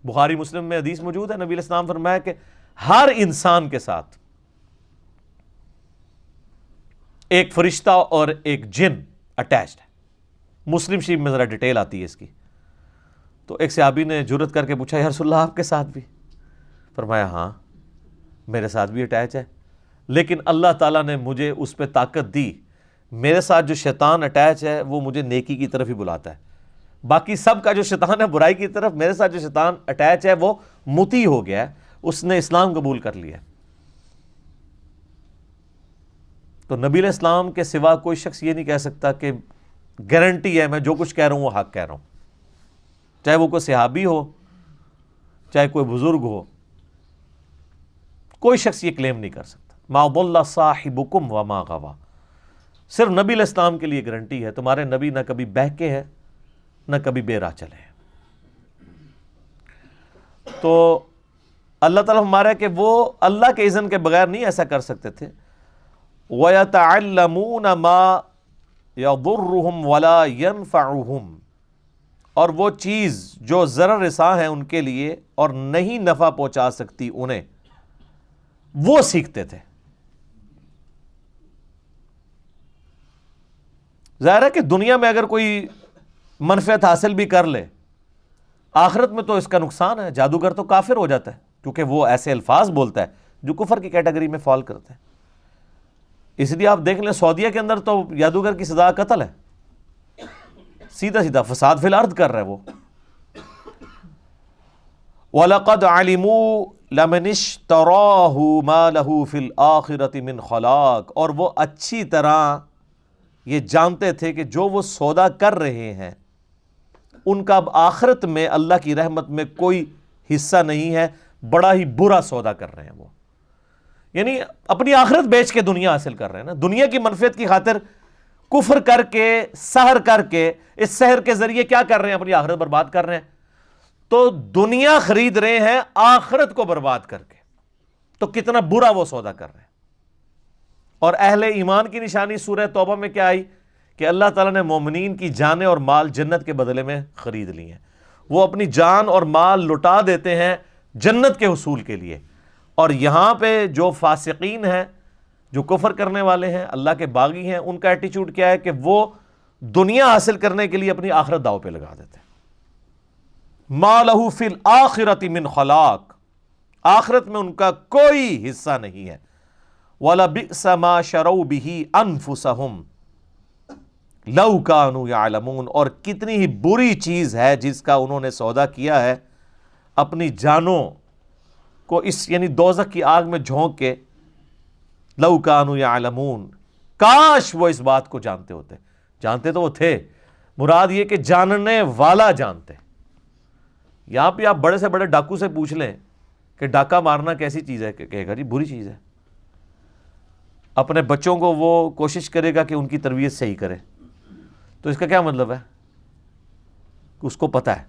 A: بخاری مسلم میں حدیث موجود ہے, نبی علیہ السلام فرمایا کہ ہر انسان کے ساتھ ایک فرشتہ اور ایک جن اٹیچڈ ہے. مسلم شریف میں ذرا ڈیٹیل آتی ہے اس کی. تو ایک صحابی نے جرت کر کے پوچھا یا رسول اللہ آپ کے ساتھ بھی؟ فرمایا ہاں میرے ساتھ بھی اٹیچ ہے, لیکن اللہ تعالیٰ نے مجھے اس پہ طاقت دی. میرے ساتھ جو شیطان اٹیچ ہے وہ مجھے نیکی کی طرف ہی بلاتا ہے. باقی سب کا جو شیطان ہے برائی کی طرف, میرے ساتھ جو شیطان اٹیچ ہے وہ مطیع ہو گیا ہے, اس نے اسلام قبول کر لیا. تو نبی علیہ السلام کے سوا کوئی شخص یہ نہیں کہہ سکتا کہ گارنٹی ہے میں جو کچھ کہہ رہا ہوں وہ حق کہہ رہا ہوں, چاہے وہ کوئی صحابی ہو چاہے کوئی بزرگ ہو. کوئی شخص یہ کلیم نہیں کر سکتا. ما ضل صاحبکم وما غوا. صرف نبی علیہ السلام کے لیے گارنٹی ہے, تمہارے نبی نہ کبھی بہکے ہیں نہ کبھی بے راہ چلے ہیں. تو اللہ تعالیٰ ہمارا کہ وہ اللہ کے اذن کے بغیر نہیں ایسا کر سکتے تھے. وَيَتَعَلَّمُونَ مَا يَضُرُّهُمْ وَلَا يَنفَعُهُمْ. اور وہ چیز جو ضرر رساں ہے ان کے لیے اور نہیں نفع پہنچا سکتی انہیں، وہ سیکھتے تھے۔ ظاہر ہے کہ دنیا میں اگر کوئی منفعت حاصل بھی کر لے، آخرت میں تو اس کا نقصان ہے۔ جادوگر تو کافر ہو جاتا ہے کیونکہ وہ ایسے الفاظ بولتا ہے جو کفر کی کیٹیگری میں فال کرتے ہیں۔ اس لیے آپ دیکھ لیں سعودیہ کے اندر تو جادوگر کی سزا قتل ہے، سیدھا سیدھا فساد فی الارض کر رہا ہے وہ۔ وَلَقَدْ عَلِمُوا لَمَنِ اشْتَرَاهُ مَا لَهُ فِي الْآخِرَةِ مِنْ خَلَاقٍ، اور وہ اچھی طرح یہ جانتے تھے کہ جو وہ سودا کر رہے ہیں ان کا اب آخرت میں اللہ کی رحمت میں کوئی حصہ نہیں ہے، بڑا ہی برا سودا کر رہے ہیں وہ، یعنی اپنی آخرت بیچ کے دنیا حاصل کر رہے ہیں نا، دنیا کی منفعت کی خاطر کفر کر کے، سحر کر کے، اس سحر کے ذریعے کیا کر رہے ہیں؟ اپنی آخرت برباد کر رہے ہیں۔ تو دنیا خرید رہے ہیں آخرت کو برباد کر کے، تو کتنا برا وہ سودا کر رہے ہیں۔ اور اہل ایمان کی نشانی سورہ توبہ میں کیا آئی کہ اللہ تعالیٰ نے مومنین کی جانیں اور مال جنت کے بدلے میں خرید لی ہیں۔ وہ اپنی جان اور مال لٹا دیتے ہیں جنت کے حصول کے لیے، اور یہاں پہ جو فاسقین ہیں، جو کفر کرنے والے ہیں، اللہ کے باغی ہیں، ان کا ایٹیچیوڈ کیا ہے کہ وہ دنیا حاصل کرنے کے لیے اپنی آخرت داؤ پہ لگا دیتے ہیں۔ مَا لَهُ فِي الْآخِرَةِ مِنْ خَلَاقٍ، آخرت میں ان کا کوئی حصہ نہیں ہے۔ وَلَبِئْسَ مَا شَرَوْا بِهِ أَنفُسَهُمْ لَوْ كَانُوا يَعْلَمُونَ، اور کتنی ہی بری چیز ہے جس کا انہوں نے سودا کیا ہے اپنی جانوں کو، اس یعنی دوزخ کی آگ میں جھونک کے، لَوْ كَانُوا يَعْلَمُونَ، کاش وہ اس بات کو جانتے ہوتے۔ جانتے تو وہ تھے، مراد یہ کہ جاننے والا جانتے۔ یہاں پہ آپ بڑے سے بڑے ڈاکو سے پوچھ لیں کہ ڈاکہ مارنا کیسی چیز ہے، کہے گا جی بری چیز ہے۔ اپنے بچوں کو وہ کوشش کرے گا کہ ان کی تربیت صحیح کرے، تو اس کا کیا مطلب ہے؟ اس کو پتہ ہے۔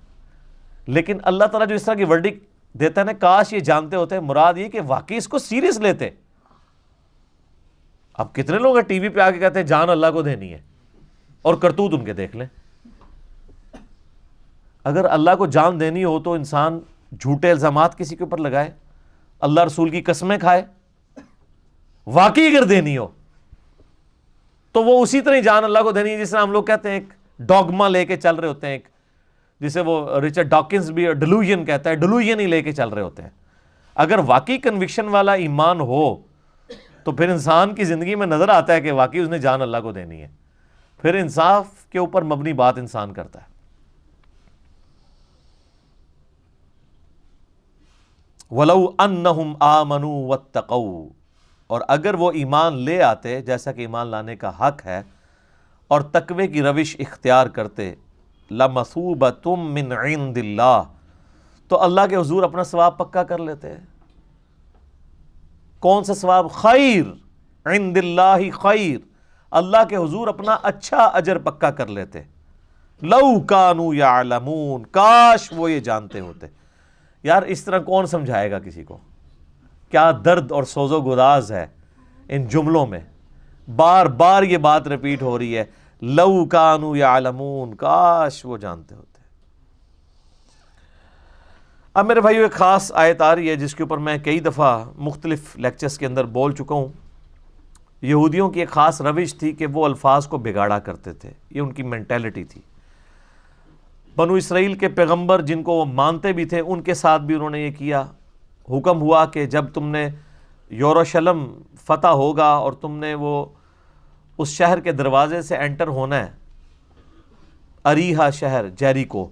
A: لیکن اللہ تعالیٰ جو اس طرح کی ورڈک دیتا ہے نا، کاش یہ جانتے ہوتے، مراد یہ کہ واقعی اس کو سیریس لیتے۔ اب کتنے لوگ ٹی وی پہ آ کے کہتے ہیں جان اللہ کو دینی ہے، اور کرتوت ان کے دیکھ لیں۔ اگر اللہ کو جان دینی ہو تو انسان جھوٹے الزامات کسی کے اوپر لگائے، اللہ رسول کی قسمیں کھائے۔ واقعی اگر دینی ہو تو وہ اسی طرح جان اللہ کو دینی ہے جس طرح ہم لوگ کہتے ہیں ایک ڈوگما لے کے چل رہے ہوتے ہیں، ایک جسے وہ رچرڈ ڈاکنز بھی ڈیلوژن کہتا ہے، ڈیلوژن ہی لے کے چل رہے ہوتے ہیں۔ اگر واقعی کنوکشن والا ایمان ہو تو پھر انسان کی زندگی میں نظر آتا ہے کہ واقعی اس نے جان اللہ کو دینی ہے، پھر انصاف کے اوپر مبنی بات انسان کرتا ہے۔ وَلَوْ أَنَّهُمْ آمَنُوا وَاتَّقَوْا، اور اگر وہ ایمان لے آتے جیسا کہ ایمان لانے کا حق ہے، اور تقوی کی روش اختیار کرتے، لَمَثُوبَةٌ مِّنْ عِنْدِ اللَّهِ، تو اللہ کے حضور اپنا ثواب پکا کر لیتے۔ کون سا ثواب؟ خیر، عند اللہ خیر، اللہ کے حضور اپنا اچھا اجر پکا کر لیتے۔ لَوْ كَانُوا يَعْلَمُونَ، کاش وہ یہ جانتے ہوتے۔ یار اس طرح کون سمجھائے گا کسی کو؟ کیا درد اور سوز و گداز ہے ان جملوں میں، بار بار یہ بات ریپیٹ ہو رہی ہے، لَوْ كَانُوا يَعْلَمُونَ، کاش وہ جانتے ہوتے۔ اب میرے بھائیو ایک خاص آیت آ رہی ہے جس کے اوپر میں کئی دفعہ مختلف لیکچرز کے اندر بول چکا ہوں۔ یہودیوں کی ایک خاص روش تھی کہ وہ الفاظ کو بگاڑا کرتے تھے، یہ ان کی مینٹیلٹی تھی۔ بنو اسرائیل کے پیغمبر جن کو وہ مانتے بھی تھے ان کے ساتھ بھی انہوں نے یہ کیا۔ حکم ہوا کہ جب تم نے یروشلم فتح ہوگا اور تم نے وہ اس شہر کے دروازے سے انٹر ہونا ہے، اریحا شہر جیریکو،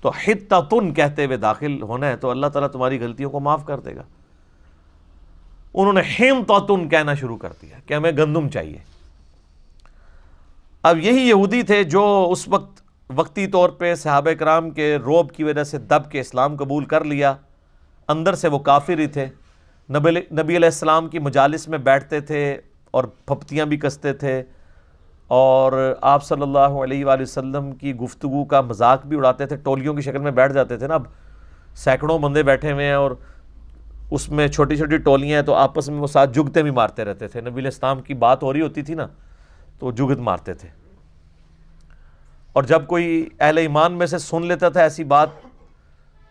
A: تو حطۃ کہتے ہوئے داخل ہونا ہے، تو اللہ تعالیٰ تمہاری غلطیوں کو معاف کر دے گا۔ انہوں نے حنطۃ کہنا شروع کر دیا کہ ہمیں گندم چاہیے۔ اب یہی یہودی تھے جو اس وقت وقتی طور پہ صحابہ کرام کے روب کی وجہ سے دب کے اسلام قبول کر لیا، اندر سے وہ کافر ہی تھے۔ نبی علیہ السلام کی مجالس میں بیٹھتے تھے اور پھپتیاں بھی کستے تھے، اور آپ صلی اللہ علیہ وآلہ وسلم کی گفتگو کا مذاق بھی اڑاتے تھے، ٹولیوں کی شکل میں بیٹھ جاتے تھے نا۔ اب سینکڑوں بندے بیٹھے ہوئے ہیں اور اس میں چھوٹی چھوٹی ٹولیاں ہیں، تو آپس میں وہ ساتھ جگتے بھی مارتے رہتے تھے۔ نبی علیہ السلام کی بات ہو رہی ہوتی تھی نا تو وہ جگت مارتے تھے۔ اور جب کوئی اہل ایمان میں سے سن لیتا تھا ایسی بات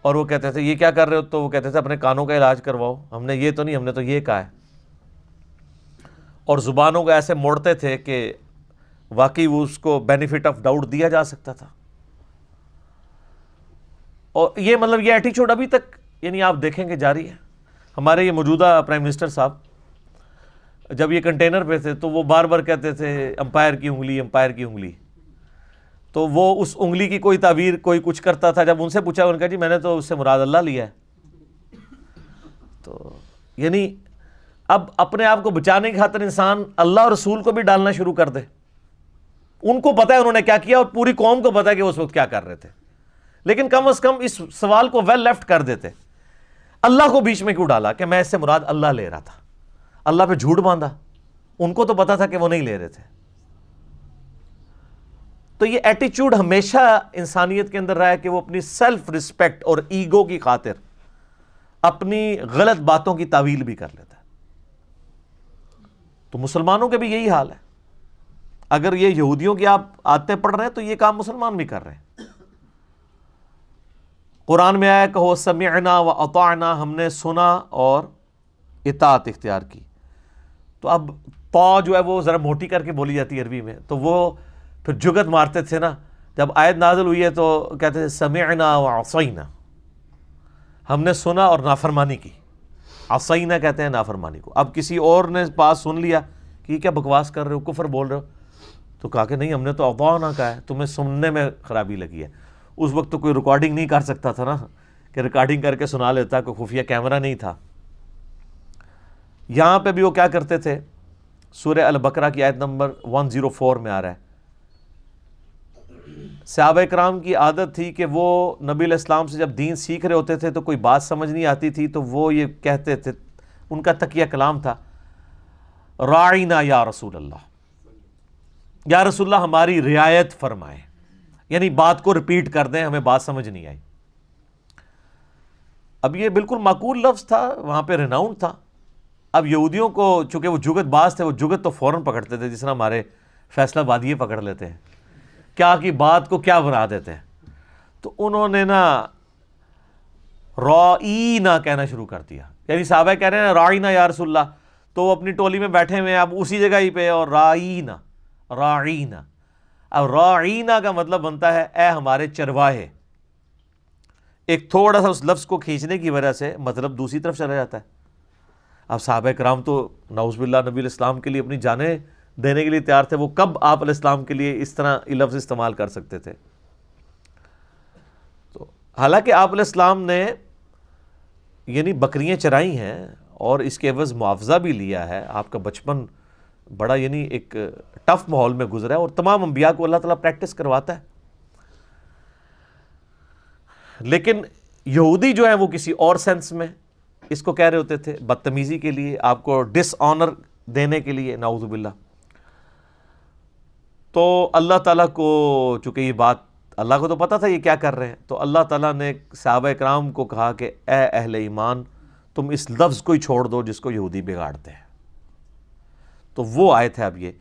A: اور وہ کہتے تھے یہ کیا کر رہے ہو، تو وہ کہتے تھے اپنے کانوں کا علاج کرواؤ، ہم نے یہ تو نہیں، ہم نے تو یہ کہا ہے، اور زبانوں کو ایسے موڑتے تھے کہ واقعی وہ اس کو بینیفٹ آف ڈاؤٹ دیا جا سکتا تھا. اور یہ مطلب یہ ایٹیچیوڈ ابھی تک یعنی آپ دیکھیں کہ جاری ہے. ہمارے یہ موجودہ پرائم منسٹر صاحب جب یہ کنٹینر پہ تھے تو وہ بار بار کہتے تھے امپائر کی انگلی، امپائر کی انگلی. تو وہ اس انگلی کی کوئی تعبیر کوئی کچھ کرتا تھا، جب ان سے پوچھا ان کا جی میں نے تو اس سے مراد اللہ لیا ہے. تو یعنی اب اپنے آپ کو بچانے کی خاطر انسان اللہ اور رسول کو بھی ڈالنا شروع کر دے. ان کو پتہ ہے انہوں نے کیا کیا اور پوری قوم کو پتہ ہے کہ اس وقت کیا کر رہے تھے، لیکن کم از کم اس سوال کو ویل لیفٹ کر دیتے. اللہ کو بیچ میں کیوں ڈالا کہ میں اس سے مراد اللہ لے رہا تھا، اللہ پہ جھوٹ باندھا، ان کو تو پتا تھا کہ وہ نہیں لے رہے تھے. تو یہ ایٹیچیوڈ ہمیشہ انسانیت کے اندر رہا ہے کہ وہ اپنی سیلف رسپیکٹ اور ایگو کی خاطر اپنی غلط باتوں کی تعویل بھی کر لیتا ہے. تو مسلمانوں کے بھی یہی حال ہے. اگر یہ یہودیوں کی آپ آیتیں پڑھ رہے ہیں تو یہ کام مسلمان بھی کر رہے ہیں. قرآن میں آیا کہو سمعنا و اطعنا، ہم نے سنا اور اطاعت اختیار کی. تو اب تا جو ہے وہ ذرا موٹی کر کے بولی جاتی ہے عربی میں، تو وہ پھر جگت مارتے تھے نا. جب آیت نازل ہوئی ہے تو کہتے تھے سمعنا و عصینا، ہم نے سنا اور نافرمانی کی. عصینا کہتے ہیں نافرمانی کو. اب کسی اور نے پاس سن لیا کہ یہ کیا بکواس کر رہے ہو، کفر بول رہے ہو، تو کہا کہ نہیں ہم نے تو اطعنا کہا ہے، تمہیں سننے میں خرابی لگی ہے. اس وقت تو کوئی ریکارڈنگ نہیں کر سکتا تھا نا کہ ریکارڈنگ کر کے سنا لیتا، کوئی خفیہ کیمرہ نہیں تھا. یہاں پہ بھی وہ کیا کرتے تھے، سورہ البقرہ کی آیت نمبر 104 میں آ رہا ہے. صحابہ کرام کی عادت تھی کہ وہ نبی علیہ السلام سے جب دین سیکھ رہے ہوتے تھے تو کوئی بات سمجھ نہیں آتی تھی تو وہ یہ کہتے تھے، ان کا تقیہ کلام تھا راعینا یا رسول اللہ، یا رسول اللہ ہماری رعایت فرمائیں، یعنی بات کو ریپیٹ کر دیں، ہمیں بات سمجھ نہیں آئی. اب یہ بالکل معقول لفظ تھا، وہاں پہ ریناؤنڈ تھا. اب یہودیوں کو چونکہ وہ جگت باز تھے، وہ جگت تو فوراً پکڑتے تھے، جس طرح ہمارے فیصلہ بادی پکڑ لیتے ہیں، کیا کی بات کو کیا بنا دیتے ہیں. تو انہوں نے نا رائینا کہنا شروع کر دیا، یعنی صحابہ کہہ رہے ہیں رائینا یا رسول اللہ، تو وہ اپنی ٹولی میں بیٹھے ہوئے ہیں اب اسی جگہ ہی پہ، اور رائینا راعینا. اب راعینا کا مطلب بنتا ہے اے ہمارے چرواہے. ایک تھوڑا سا اس لفظ کو کھینچنے کی وجہ سے مطلب دوسری طرف چلا جاتا ہے. اب صحابہ کرام تو نعوذ باللہ نبی علیہ السلام کے لیے اپنی جانیں دینے کے لیے تیار تھے، وہ کب آپ علیہ السلام کے لیے اس طرح یہ لفظ استعمال کر سکتے تھے. تو حالانکہ آپ علیہ السلام نے یعنی بکریاں چرائی ہیں اور اس کے عوض معاوضہ بھی لیا ہے. آپ کا بچپن بڑا یعنی ایک ٹف ماحول میں گزرا ہے، اور تمام انبیاء کو اللہ تعالیٰ پریکٹس کرواتا ہے. لیکن یہودی جو ہیں وہ کسی اور سینس میں اس کو کہہ رہے ہوتے تھے، بدتمیزی کے لیے، آپ کو ڈس آنر دینے کے لیے، نعوذ باللہ. تو اللہ تعالیٰ کو چونکہ یہ بات اللہ کو تو پتا تھا یہ کیا کر رہے ہیں، تو اللہ تعالیٰ نے صحابہ کرام کو کہا کہ اے اہل ایمان تم اس لفظ کو ہی چھوڑ دو جس کو یہودی بگاڑتے ہیں. تو وہ آیت ہے اب یہ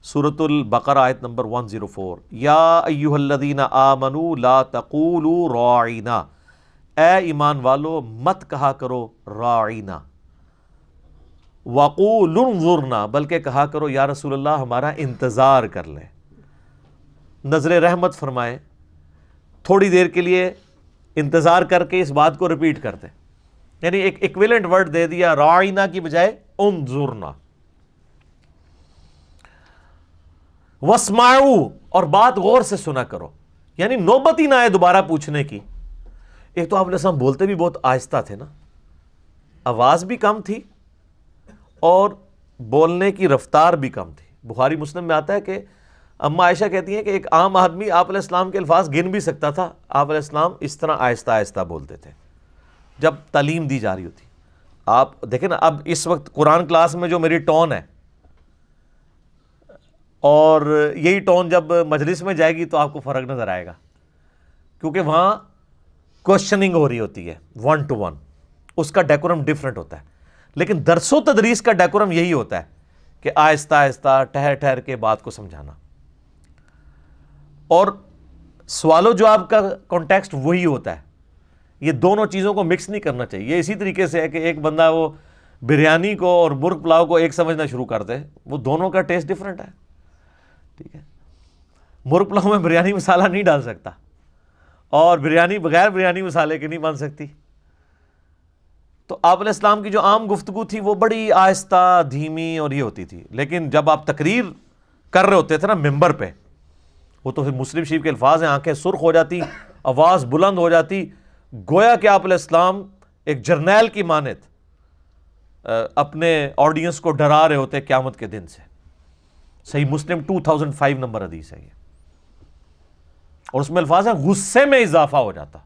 A: سورۃ البقرہ آیت نمبر 104، یا ایھا الذین آمنوا لا تقولوا راعینا، اے ایمان والو مت کہا کرو راعینا، وقولوا انظرنا، بلکہ کہا کرو یا رسول اللہ ہمارا انتظار کر لیں، نظر رحمت فرمائیں، تھوڑی دیر کے لیے انتظار کر کے اس بات کو ریپیٹ کرتے. یعنی ایک ایکویلنٹ ورڈ دے دیا راعینا کی بجائے انظرنا. واسمعوا، اور بات غور سے سنا کرو، یعنی نوبت ہی نہ آئے دوبارہ پوچھنے کی. ایک تو آپ علیہ السلام بولتے بھی بہت آہستہ تھے نا، آواز بھی کم تھی اور بولنے کی رفتار بھی کم تھی. بخاری مسلم میں آتا ہے کہ اما عائشہ کہتی ہیں کہ ایک عام آدمی آپ علیہ السلام کے الفاظ گن بھی سکتا تھا، آپ علیہ السلام اس طرح آہستہ آہستہ بولتے تھے جب تعلیم دی جا رہی ہوتی. آپ دیکھیں نا اب اس وقت قرآن کلاس میں جو میری ٹون ہے اور یہی ٹون جب مجلس میں جائے گی تو آپ کو فرق نظر آئے گا، کیونکہ وہاں کوشچننگ ہو رہی ہوتی ہے 1 to 1، اس کا ڈیکورم ڈیفرنٹ ہوتا ہے. لیکن درس و تدریس کا ڈیکورم یہی ہوتا ہے کہ آہستہ آہستہ ٹھہر ٹھہر کے بات کو سمجھانا. اور سوال و جواب کا کانٹیکسٹ وہی ہوتا ہے. یہ دونوں چیزوں کو مکس نہیں کرنا چاہیے. یہ اسی طریقے سے ہے کہ ایک بندہ وہ بریانی کو اور مرغ پلاؤ کو ایک سمجھنا شروع کر دے, وہ دونوں کا ٹیسٹ ڈفرینٹ ہے. ٹھیک ہے, مرغ پلاؤ میں بریانی مسالہ نہیں ڈال سکتا, اور بریانی بغیر بریانی مسالے کے نہیں بن سکتی. تو آپ علیہ السلام کی جو عام گفتگو تھی وہ بڑی آہستہ, دھیمی اور یہ ہوتی تھی. لیکن جب آپ تقریر کر رہے ہوتے تھے نا ممبر پہ, وہ تو پھر مسلم شریف کے الفاظ ہیں, آنکھیں سرخ ہو جاتی, آواز بلند ہو جاتی, گویا کہ آپ علیہ السلام ایک جرنیل کی مانند اپنے آڈینس کو ڈرا رہے ہوتے قیامت کے دن سے. صحیح مسلم 2005 نمبر حدیث ہے یہ, اور اس میں الفاظ ہیں غصے میں اضافہ ہو جاتا,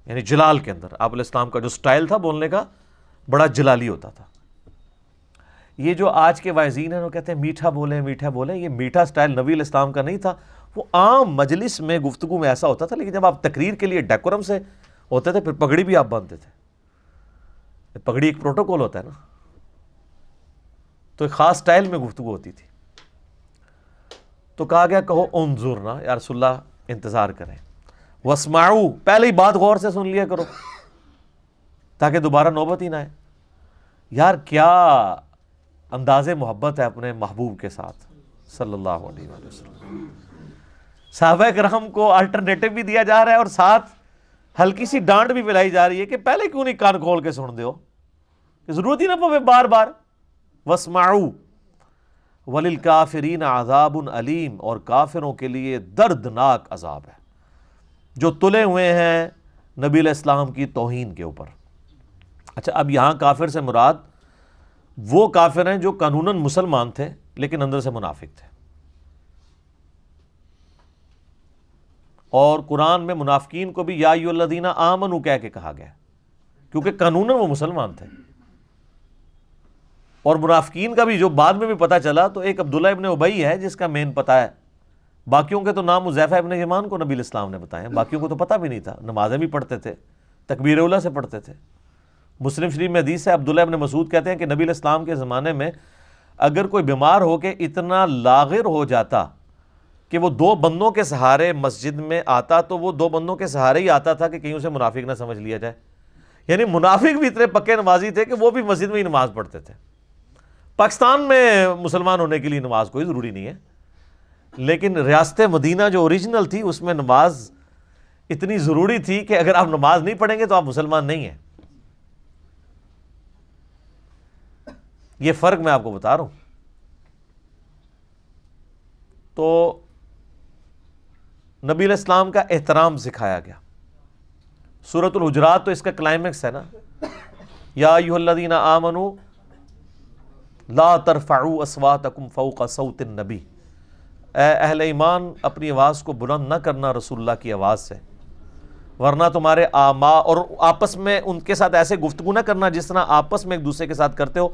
A: یعنی جلال کے اندر. آپ علیہ السلام کا جو سٹائل تھا بولنے کا بڑا جلالی ہوتا تھا. یہ جو آج کے واعظین ہیں وہ کہتے ہیں میٹھا بولیں میٹھا بولیں, یہ میٹھا سٹائل نبی علیہ السلام کا نہیں تھا. وہ عام مجلس میں گفتگو میں ایسا ہوتا تھا, لیکن جب آپ تقریر کے لیے ڈیکورم سے ہوتے تھے, پھر پگڑی بھی آپ باندھتے تھے. پگڑی ایک پروٹوکول ہوتا ہے نا, تو ایک خاص سٹائل میں گفتگو ہوتی تھی. تو کہا گیا کہو انظرنا, یا رسول اللہ انتظار کریں. واسمعوا, پہلے ہی بات غور سے سن لیا کرو تاکہ دوبارہ نوبت ہی نہ آئے. یار کیا انداز محبت ہے اپنے محبوب کے ساتھ صلی اللہ علیہ وسلم. صحابہ کرام کو الٹرنیٹو بھی دیا جا رہا ہے, اور ساتھ ہلکی سی ڈانٹ بھی پلائی جا رہی ہے کہ پہلے کیوں نہیں کان کھول کے سن دیو, کہ ضرورت ہی نہ پوے بار بار. واسمعوا وللکافرین عذاب علیم, اور کافروں کے لیے دردناک عذاب ہے جو تلے ہوئے ہیں نبی علیہ السلام کی توہین کے اوپر. اچھا, اب یہاں کافر سے مراد وہ کافر ہیں جو قانوناً مسلمان تھے لیکن اندر سے منافق تھے. اور قرآن میں منافقین کو بھی یا ایھا الذین آمنوا کہہ کے کہا گیا, کیونکہ قانوناً وہ مسلمان تھے. اور منافقین کا بھی جو بعد میں بھی پتہ چلا, تو ایک عبداللہ ابن ابی ہے جس کا مین پتہ ہے. باقیوں کے تو نام حذیفہ ابن یمان کو نبی علیہ السلام نے بتائے, باقیوں کو تو پتہ بھی نہیں تھا. نمازیں بھی پڑھتے تھے, تکبیر اولیٰ سے پڑھتے تھے. مسلم شریف میں حدیث ہے, عبداللہ ابن مسعود کہتے ہیں کہ نبی علیہ السلام کے زمانے میں اگر کوئی بیمار ہو کے اتنا لاغر ہو جاتا کہ وہ 2 بندوں کے سہارے مسجد میں آتا, تو وہ 2 بندوں کے سہارے ہی آتا تھا کہ کہیں اسے منافق نہ سمجھ لیا جائے. یعنی منافق بھی اتنے پکے نمازی تھے کہ وہ بھی مسجد میں ہی نماز پڑھتے تھے. پاکستان میں مسلمان ہونے کے لیے نماز کوئی ضروری نہیں ہے, لیکن ریاست مدینہ جو اوریجنل تھی اس میں نماز اتنی ضروری تھی کہ اگر آپ نماز نہیں پڑھیں گے تو آپ مسلمان نہیں ہیں. یہ فرق میں آپ کو بتا رہا ہوں. تو نبی علیہ السلام کا احترام سکھایا گیا. سورۃ الحجرات تو اس کا کلائمیکس ہے نا, یا ایھا الذین آمنوا لا ترفعوا اصواتکم فوق صوت النبی, اے اہل ایمان اپنی آواز کو بلند نہ کرنا رسول اللہ کی آواز سے, ورنہ تمہارے اور آپس میں ان کے ساتھ ایسے گفتگو نہ کرنا جس طرح آپس میں ایک دوسرے کے ساتھ کرتے ہو,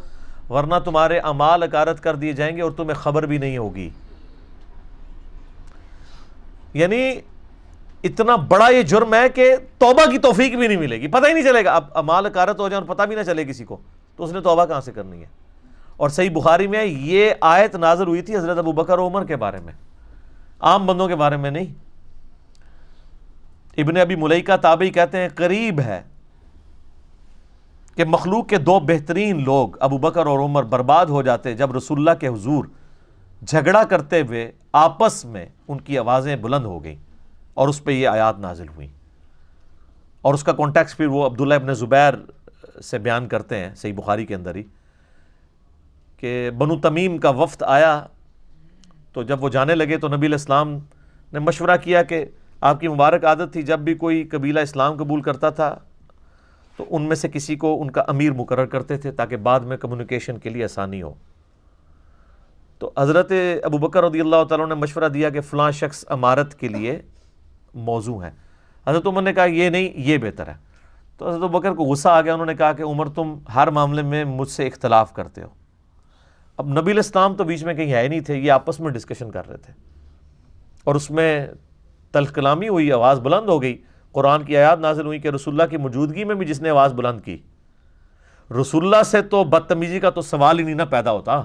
A: ورنہ تمہارے اعمال اکارت کر دیے جائیں گے اور تمہیں خبر بھی نہیں ہوگی. یعنی اتنا بڑا یہ جرم ہے کہ توبہ کی توفیق بھی نہیں ملے گی, پتہ ہی نہیں چلے گا. اب اعمال اکارت ہو جائیں اور پتہ بھی نہ چلے کسی کو, تو اس نے توبہ کہاں سے کرنی ہے. اور صحیح بخاری میں یہ آیت نازل ہوئی تھی حضرت ابوبکر و عمر کے بارے میں, عام بندوں کے بارے میں نہیں. ابن ابی ملیکہ تابعی کہتے ہیں قریب ہے کہ مخلوق کے 2 بہترین لوگ ابوبکر اور عمر برباد ہو جاتے جب رسول اللہ کے حضور جھگڑا کرتے ہوئے آپس میں ان کی آوازیں بلند ہو گئیں, اور اس پہ یہ آیات نازل ہوئیں. اور اس کا کانٹیکسٹ پھر وہ عبداللہ ابن زبیر سے بیان کرتے ہیں صحیح بخاری کے اندر ہی, کہ بنو تمیم کا وفد آیا, تو جب وہ جانے لگے تو نبی علیہ السلام نے مشورہ کیا کہ آپ کی مبارک عادت تھی جب بھی کوئی قبیلہ اسلام قبول کرتا تھا تو ان میں سے کسی کو ان کا امیر مقرر کرتے تھے تاکہ بعد میں کمیونیکیشن کے لیے آسانی ہو. تو حضرت ابوبکر رضی اللہ تعالیٰ نے مشورہ دیا کہ فلاں شخص امارت کے لیے موزوں ہے. حضرت عمر نے کہا یہ نہیں, یہ بہتر ہے. تو حضرت ابوبکر کو غصہ آ گیا, انہوں نے کہا کہ عمر تم ہر معاملے میں مجھ سے اختلاف کرتے ہو. اب نبی علیہ السلام تو بیچ میں کہیں ہے نہیں تھے, یہ آپس میں ڈسکشن کر رہے تھے, اور اس میں تلخ کلامی ہوئی, آواز بلند ہو گئی. قرآن کی آیات نازل ہوئی کہ رسول اللہ کی موجودگی میں بھی جس نے آواز بلند کی, رسول اللہ سے تو بدتمیزی کا تو سوال ہی نہیں نہ پیدا ہوتا,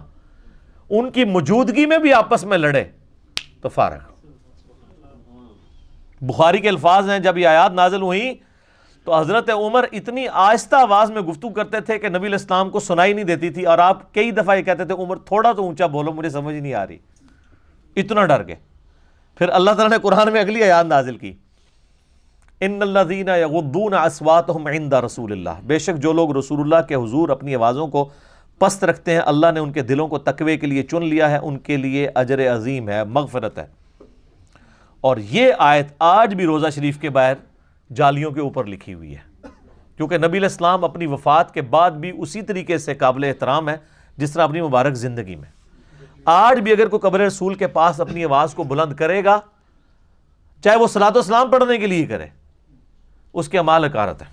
A: ان کی موجودگی میں بھی آپس میں لڑے تو فارغ. بخاری کے الفاظ ہیں، جب یہ آیات نازل ہوئیں تو حضرت عمر اتنی آہستہ آواز میں گفتگو کرتے تھے کہ نبی علیہ السلام کو سنائی نہیں دیتی تھی، اور آپ کئی دفعہ یہ کہتے تھے عمر تھوڑا تو اونچا بولو، مجھے سمجھ نہیں آ رہی، اتنا ڈر گئے۔ پھر اللہ تعالیٰ نے قرآن میں اگلی آیات نازل کی، ان الذین یغضون اصواتهم عند رسول اللہ، بے شک جو لوگ رسول اللہ کے حضور اپنی آوازوں کو پست رکھتے ہیں، اللہ نے ان کے دلوں کو تقوی کے لیے چن لیا ہے، ان کے لیے اجر عظیم ہے، مغفرت ہے۔ اور یہ آیت آج بھی روضہ شریف کے باہر جالیوں کے اوپر لکھی ہوئی ہے، کیونکہ نبی علیہ السلام اپنی وفات کے بعد بھی اسی طریقے سے قابل احترام ہے جس طرح اپنی مبارک زندگی میں۔ آج بھی اگر کوئی قبر رسول کے پاس اپنی آواز کو بلند کرے گا، چاہے وہ صلاۃ و سلام پڑھنے کے لیے کرے، اس کے اعمال حقارت ہے۔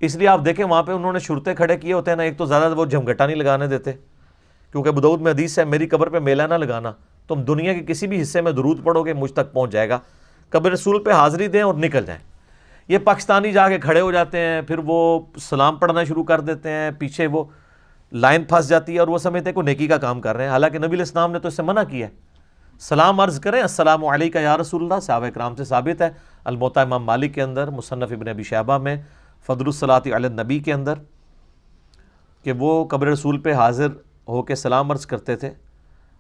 A: اس لیے آپ دیکھیں وہاں پہ انہوں نے شرطے کھڑے کیے ہوتے ہیں نا، ایک تو زیادہ وہ جھمگٹا نہیں لگانے دیتے، کیونکہ ابو داؤد میں حدیث ہے میری قبر پہ میلہ نہ لگانا، تم دنیا کے کسی بھی حصے میں درود پڑھو گے مجھ تک پہنچ جائے گا، قبر رسول پہ حاضری دیں اور نکل جائیں۔ یہ پاکستانی جا کے کھڑے ہو جاتے ہیں، پھر وہ سلام پڑھنا شروع کر دیتے ہیں، پیچھے وہ لائن پھنس جاتی ہے اور وہ سمجھتے ہیں کوئی نیکی کا کام کر رہے ہیں، حالانکہ نبی علیہ السلام نے تو اس سے منع کیا ہے۔ سلام عرض کریں، السلام علیکہ یا رسول اللہ، صحابہ کرام سے ثابت ہے، الموطا امام مالک کے اندر، مصنف ابن ابی شیبہ میں، فضل الصلاۃ علی النبی کے اندر، کہ وہ قبر رسول پہ حاضر ہو کے سلام عرض کرتے تھے،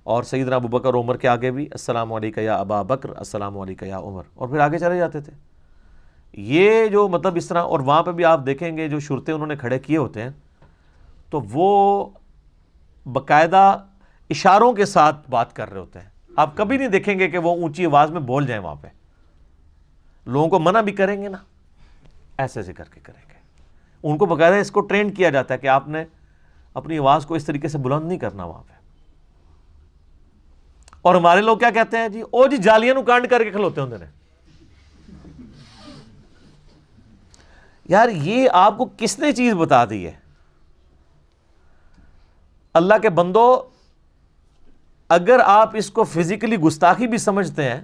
A: اور سیدنا ابو بکر عمر کے آگے بھی السلام علیکہ یا ابا بکر، السلام علیکہ یا عمر، اور پھر آگے چلے جاتے تھے۔ یہ جو مطلب اس طرح، اور وہاں پہ بھی آپ دیکھیں گے جو شرطے انہوں نے کھڑے کیے ہوتے ہیں تو وہ باقاعدہ اشاروں کے ساتھ بات کر رہے ہوتے ہیں، آپ کبھی نہیں دیکھیں گے کہ وہ اونچی آواز میں بول جائیں، وہاں پہ لوگوں کو منع بھی کریں گے نا، ایسے ایسے کر کے کریں گے، ان کو باقاعدہ اس کو ٹرینڈ کیا جاتا ہے کہ آپ نے اپنی آواز کو اس طریقے سے بلند نہیں کرنا وہاں پہ۔ اور ہمارے لوگ کیا کہتے ہیں جی، او جی جالیاں نو کانڈ کر کے کھلوتے ہوندے نے۔ یار یہ آپ کو کس نے چیز بتا دی ہے؟ اللہ کے بندو، اگر آپ اس کو فزیکلی گستاخی بھی سمجھتے ہیں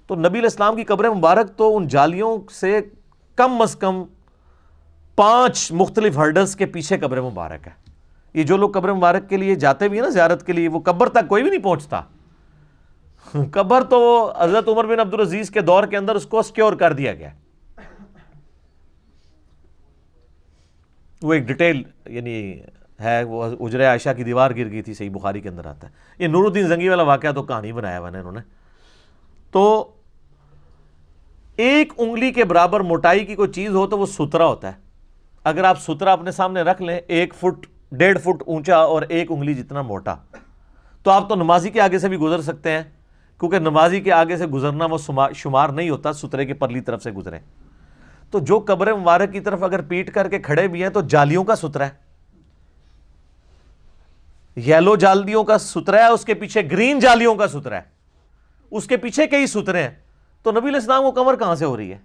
A: تو نبی علیہ السلام کی قبر مبارک تو ان جالیوں سے کم از کم 5 مختلف ہرڈلز کے پیچھے قبر مبارک ہے۔ یہ جو لوگ قبر مبارک کے لیے جاتے بھی ہیں نا زیارت کے لیے، وہ قبر تک کوئی بھی نہیں پہنچتا۔ قبر تو حضرت عمر بن عبدالعزیز کے دور کے اندر اس کو سیکیور کر دیا گیا، وہ ایک ڈیٹیل یعنی ہے، وہ حجرہ عائشہ کی دیوار گر گئی تھی، صحیح بخاری کے اندر آتا ہے۔ یہ نور الدین زنگی والا واقعہ تو کہانی بنایا ہوا ہے انہوں نے۔ تو ایک انگلی کے برابر موٹائی کی کوئی چیز ہو تو وہ سترا ہوتا ہے۔ اگر آپ سترا اپنے سامنے رکھ لیں 1 فٹ 1.5 فٹ اونچا اور 1 انگلی جتنا موٹا، تو آپ تو نمازی کے آگے سے بھی گزر سکتے ہیں، کیونکہ نمازی کے آگے سے گزرنا وہ شمار نہیں ہوتا سترے کے پرلی طرف سے گزریں۔ تو جو قبر مبارک کی طرف اگر پیٹ کر کے کھڑے بھی ہیں تو جالیوں کا سترا ہے، یلو جالیوں کا سترا ہے، اس کے پیچھے گرین جالیوں کا سترا ہے، اس کے پیچھے کئی سترے ہیں، تو نبی علیہ السلام کو کمر کہاں سے ہو رہی ہے؟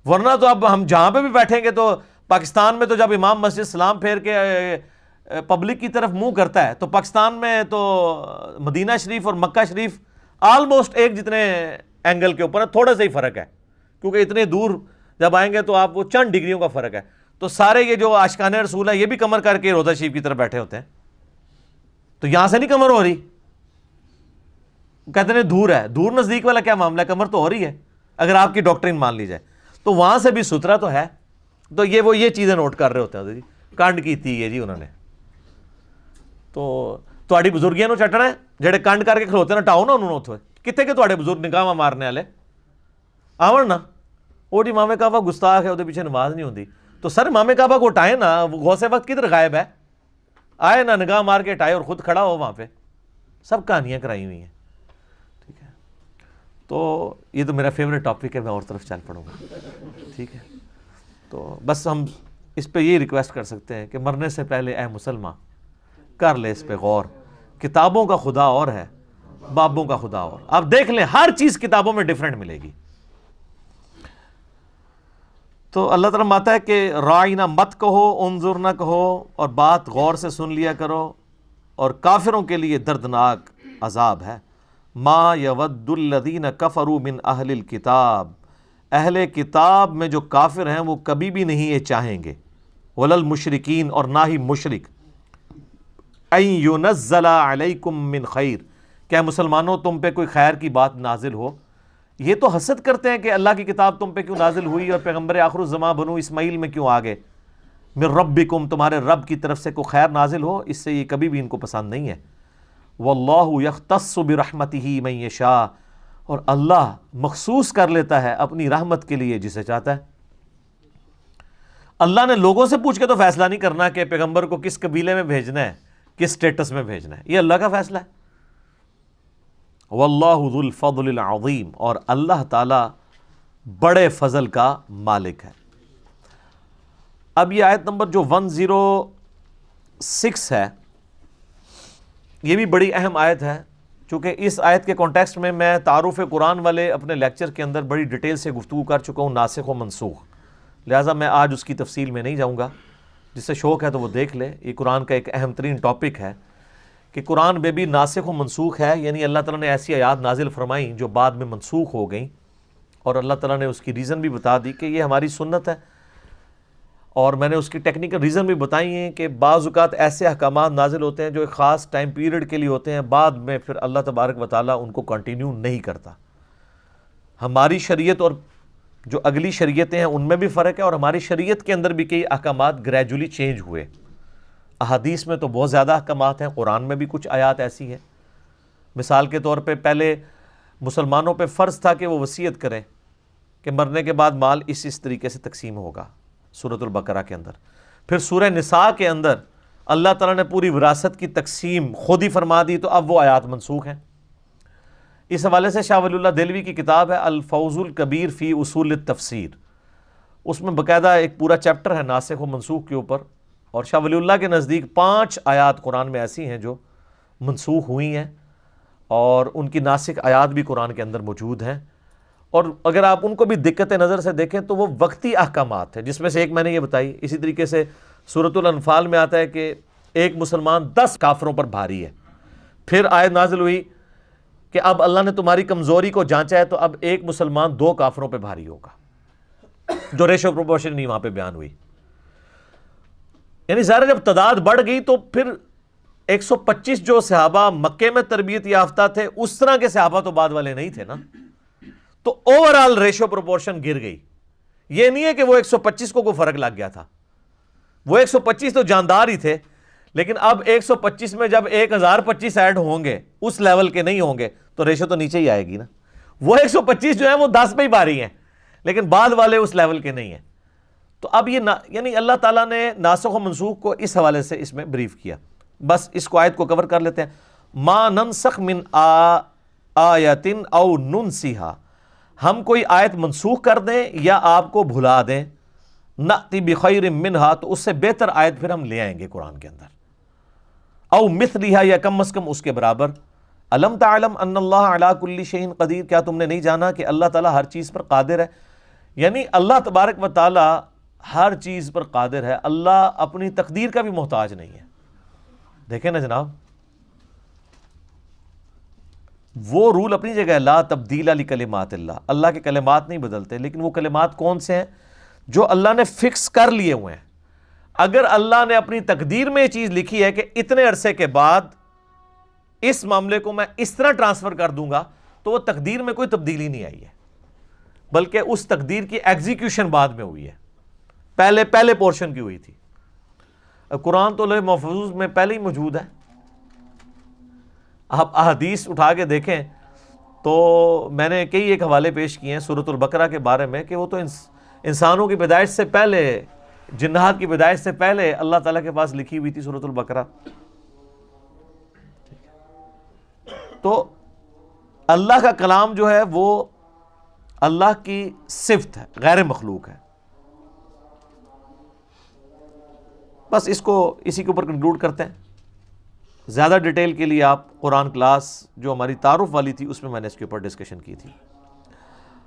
A: ورنہ تو اب ہم جہاں پہ بھی بیٹھیں گے تو پاکستان میں تو جب امام مسجد سلام پھیر کے پبلک کی طرف منہ کرتا ہے، تو پاکستان میں تو مدینہ شریف اور مکہ شریف آلموسٹ ایک جتنے اینگل کے اوپر ہے، تھوڑا سا ہی فرق ہے، کیونکہ اتنے دور جب آئیں گے تو آپ وہ چند ڈگریوں کا فرق ہے۔ تو سارے یہ جو عاشقان رسول ہیں یہ بھی کمر کر کے روضہ شریف کی طرف بیٹھے ہوتے ہیں، تو یہاں سے نہیں کمر ہو رہی، کہتے ہیں دور ہے، دور نزدیک والا کیا معاملہ ہے، کمر تو ہو رہی ہے اگر آپ کی ڈاکٹرین مان لی جائے، تو وہاں سے بھی سترا تو ہے۔ تو یہ چیزیں نوٹ کر رہے ہوتے ہیں جی، کنڈ کیتی ہے جی انہوں نے، تو تہاڈی بزرگیاں نو چٹنا ہے، جڑے کنڈ کر کے کھلوتے نا ٹاؤ نا انہوں نے، اتھے کتے کہ تہاڈے بزرگ نگاہ مارنے والے آون نا، وہ جی مامے کعبہ گستاخ ہے، وہ پیچھے نماز نہیں ہوندی، تو سر مامے کعبہ کو ہٹائیں نا، غوث وقت کدھر غائب ہے؟ آئے نا نگاہ مار کے ہٹائے اور خود کھڑا ہو وہاں پہ، سب کہانیاں کرائی ہوئی ہیں، ٹھیک ہے۔ تو یہ تو میرا فیوریٹ ٹاپک ہے، میں اور طرف چل پڑوں گا، ٹھیک ہے۔ تو بس ہم اس پہ یہ ریکویسٹ کر سکتے ہیں کہ مرنے سے پہلے اے مسلمان کر لے اس پہ غور، کتابوں کا خدا اور ہے، بابوں کا خدا اور، آپ دیکھ لیں ہر چیز کتابوں میں ڈیفرنٹ ملے گی۔ تو اللہ تعالیٰ ماتا ہے کہ رائنا مت کہو، انظر نہ کہو، اور بات غور سے سن لیا کرو، اور کافروں کے لیے دردناک عذاب ہے۔ ما یود الذین کفروا من اہل الکتاب، اہل کتاب میں جو کافر ہیں وہ کبھی بھی نہیں یہ چاہیں گے، ولا المشرکین، اور نہ ہی مشرک، ان ینزل علیکم من خیر، کہ مسلمانوں تم پہ کوئی خیر کی بات نازل ہو، یہ تو حسد کرتے ہیں کہ اللہ کی کتاب تم پہ کیوں نازل ہوئی اور پیغمبر آخر الزماں بنو اسماعیل میں کیوں آگے، من ربکم، تمہارے رب کی طرف سے کوئی خیر نازل ہو، اس سے یہ کبھی بھی ان کو پسند نہیں ہے۔ واللہ یختص برحمتہ من یشاء، اور اللہ مخصوص کر لیتا ہے اپنی رحمت کے لیے جسے چاہتا ہے۔ اللہ نے لوگوں سے پوچھ کے تو فیصلہ نہیں کرنا کہ پیغمبر کو کس قبیلے میں بھیجنا ہے، کس سٹیٹس میں بھیجنا ہے، یہ اللہ کا فیصلہ ہے۔ واللہ ذو الفضل العظیم، اور اللہ تعالی بڑے فضل کا مالک ہے۔ اب یہ آیت نمبر جو 106 ہے، یہ بھی بڑی اہم آیت ہے، چونکہ اس آیت کے کانٹیکسٹ میں تعارف قرآن والے اپنے لیکچر کے اندر بڑی ڈیٹیل سے گفتگو کر چکا ہوں، ناسخ و منسوخ، لہٰذا میں آج اس کی تفصیل میں نہیں جاؤں گا۔ جس سے شوق ہے تو وہ دیکھ لے، یہ قرآن کا ایک اہم ترین ٹاپک ہے کہ قرآن میں بھی ناسخ و منسوخ ہے، یعنی اللہ تعالیٰ نے ایسی آیات نازل فرمائیں جو بعد میں منسوخ ہو گئیں، اور اللہ تعالیٰ نے اس کی ریزن بھی بتا دی کہ یہ ہماری سنت ہے، اور میں نے اس کی ٹیکنیکل ریزن بھی بتائی ہیں کہ بعض اوقات ایسے احکامات نازل ہوتے ہیں جو ایک خاص ٹائم پیریڈ کے لیے ہوتے ہیں، بعد میں پھر اللہ تبارک و تعالیٰ ان کو کنٹینیو نہیں کرتا۔ ہماری شریعت اور جو اگلی شریعتیں ہیں ان میں بھی فرق ہے، اور ہماری شریعت کے اندر بھی کئی احکامات گریجولی چینج ہوئے۔ احادیث میں تو بہت زیادہ احکامات ہیں، قرآن میں بھی کچھ آیات ایسی ہیں۔ مثال کے طور پہ پہلے مسلمانوں پہ فرض تھا کہ وہ وصیت کریں کہ مرنے کے بعد مال اس طریقے سے تقسیم ہوگا، سورۃ البقرہ کے اندر۔ پھر سورہ نساء کے اندر اللہ تعالیٰ نے پوری وراثت کی تقسیم خود ہی فرما دی، تو اب وہ آیات منسوخ ہیں۔ اس حوالے سے شاہ ولی اللہ دہلوی کی کتاب ہے الفوز الکبیر فی اصول التفسیر، اس میں باقاعدہ ایک پورا چیپٹر ہے ناسخ و منسوخ کے اوپر، اور شاہ ولی اللہ کے نزدیک 5 آیات قرآن میں ایسی ہیں جو منسوخ ہوئی ہیں، اور ان کی ناسخ آیات بھی قرآن کے اندر موجود ہیں، اور اگر آپ ان کو بھی دقت نظر سے دیکھیں تو وہ وقتی احکامات ہیں، جس میں سے ایک میں نے یہ بتائی۔ اسی طریقے سے سورۃ الانفال میں آتا ہے کہ ایک مسلمان 10 کافروں پر بھاری ہے، پھر آیت نازل ہوئی کہ اب اللہ نے تمہاری کمزوری کو جانچا ہے، تو اب ایک مسلمان 2 کافروں پہ بھاری ہوگا، جو ریشو پروپورشن نہیں وہاں پہ بیان ہوئی۔ یعنی ظاہر جب تعداد بڑھ گئی تو پھر 125 جو صحابہ مکے میں تربیت یافتہ تھے، اس طرح کے صحابہ تو بعد والے نہیں تھے نا، تو اوورآل ریشو پروپورشن گر گئی۔ یہ نہیں ہے کہ وہ 125 کو کوئی فرق لگ گیا تھا، وہ 125 تو جاندار ہی تھے، لیکن اب 125 میں جب 1025 ایڈ ہوں گے، اس لیول کے نہیں ہوں گے، تو ریشو تو نیچے ہی آئے گی نا۔ وہ 125 جو ہیں وہ 10 پہ ہی بھاری ہیں، لیکن بعد والے اس لیول کے نہیں ہیں۔ تو اب یہ یعنی اللہ تعالیٰ نے ناسخ و منسوخ کو اس حوالے سے اس میں بریف کیا۔ بس اس کو آیت کو کور کر لیتے ہیں۔ ما ننسخ من آیت او ننسیہا، ہم کوئی آیت منسوخ کر دیں یا آپ کو بھلا دیں، نأتی بخیر منہا، تو اس سے بہتر آیت پھر ہم لے آئیں گے قرآن کے اندر، او مثلیہا، یا کم از کم اس کے برابر۔ الم تعلم ان اللہ علی کل شیء قدیر، کیا تم نے نہیں جانا کہ اللہ تعالیٰ ہر چیز پر قادر ہے؟ یعنی اللہ تبارک و تعالیٰ ہر چیز پر قادر ہے، اللہ اپنی تقدیر کا بھی محتاج نہیں ہے۔ دیکھیں نا جناب، وہ رول اپنی جگہ ہے، لا تبدیل لکلمات اللہ، اللہ کے کلمات نہیں بدلتے، لیکن وہ کلمات کون سے ہیں جو اللہ نے فکس کر لیے ہوئے ہیں۔ اگر اللہ نے اپنی تقدیر میں یہ چیز لکھی ہے کہ اتنے عرصے کے بعد اس معاملے کو میں اس طرح ٹرانسفر کر دوں گا، تو وہ تقدیر میں کوئی تبدیلی نہیں آئی ہے، بلکہ اس تقدیر کی ایگزیکیوشن بعد میں ہوئی ہے، پہلے پورشن کی ہوئی تھی۔ قرآن تو لوح محفوظ میں پہلے ہی موجود ہے، آپ احادیث اٹھا کے دیکھیں تو میں نے کئی ایک حوالے پیش کیے ہیں سورۃ البقرہ کے بارے میں، کہ وہ تو انسانوں کی پیدائش سے پہلے، جنات کی پیدائش سے پہلے اللہ تعالیٰ کے پاس لکھی ہوئی تھی سورۃ البقرہ۔ تو اللہ کا کلام جو ہے وہ اللہ کی صفت ہے، غیر مخلوق ہے۔ بس اس کو اسی کے اوپر کنکلوڈ کرتے ہیں۔ زیادہ ڈیٹیل کے لیے آپ قرآن کلاس جو ہماری تعارف والی تھی اس میں نے اس کے اوپر ڈسکشن کی تھی۔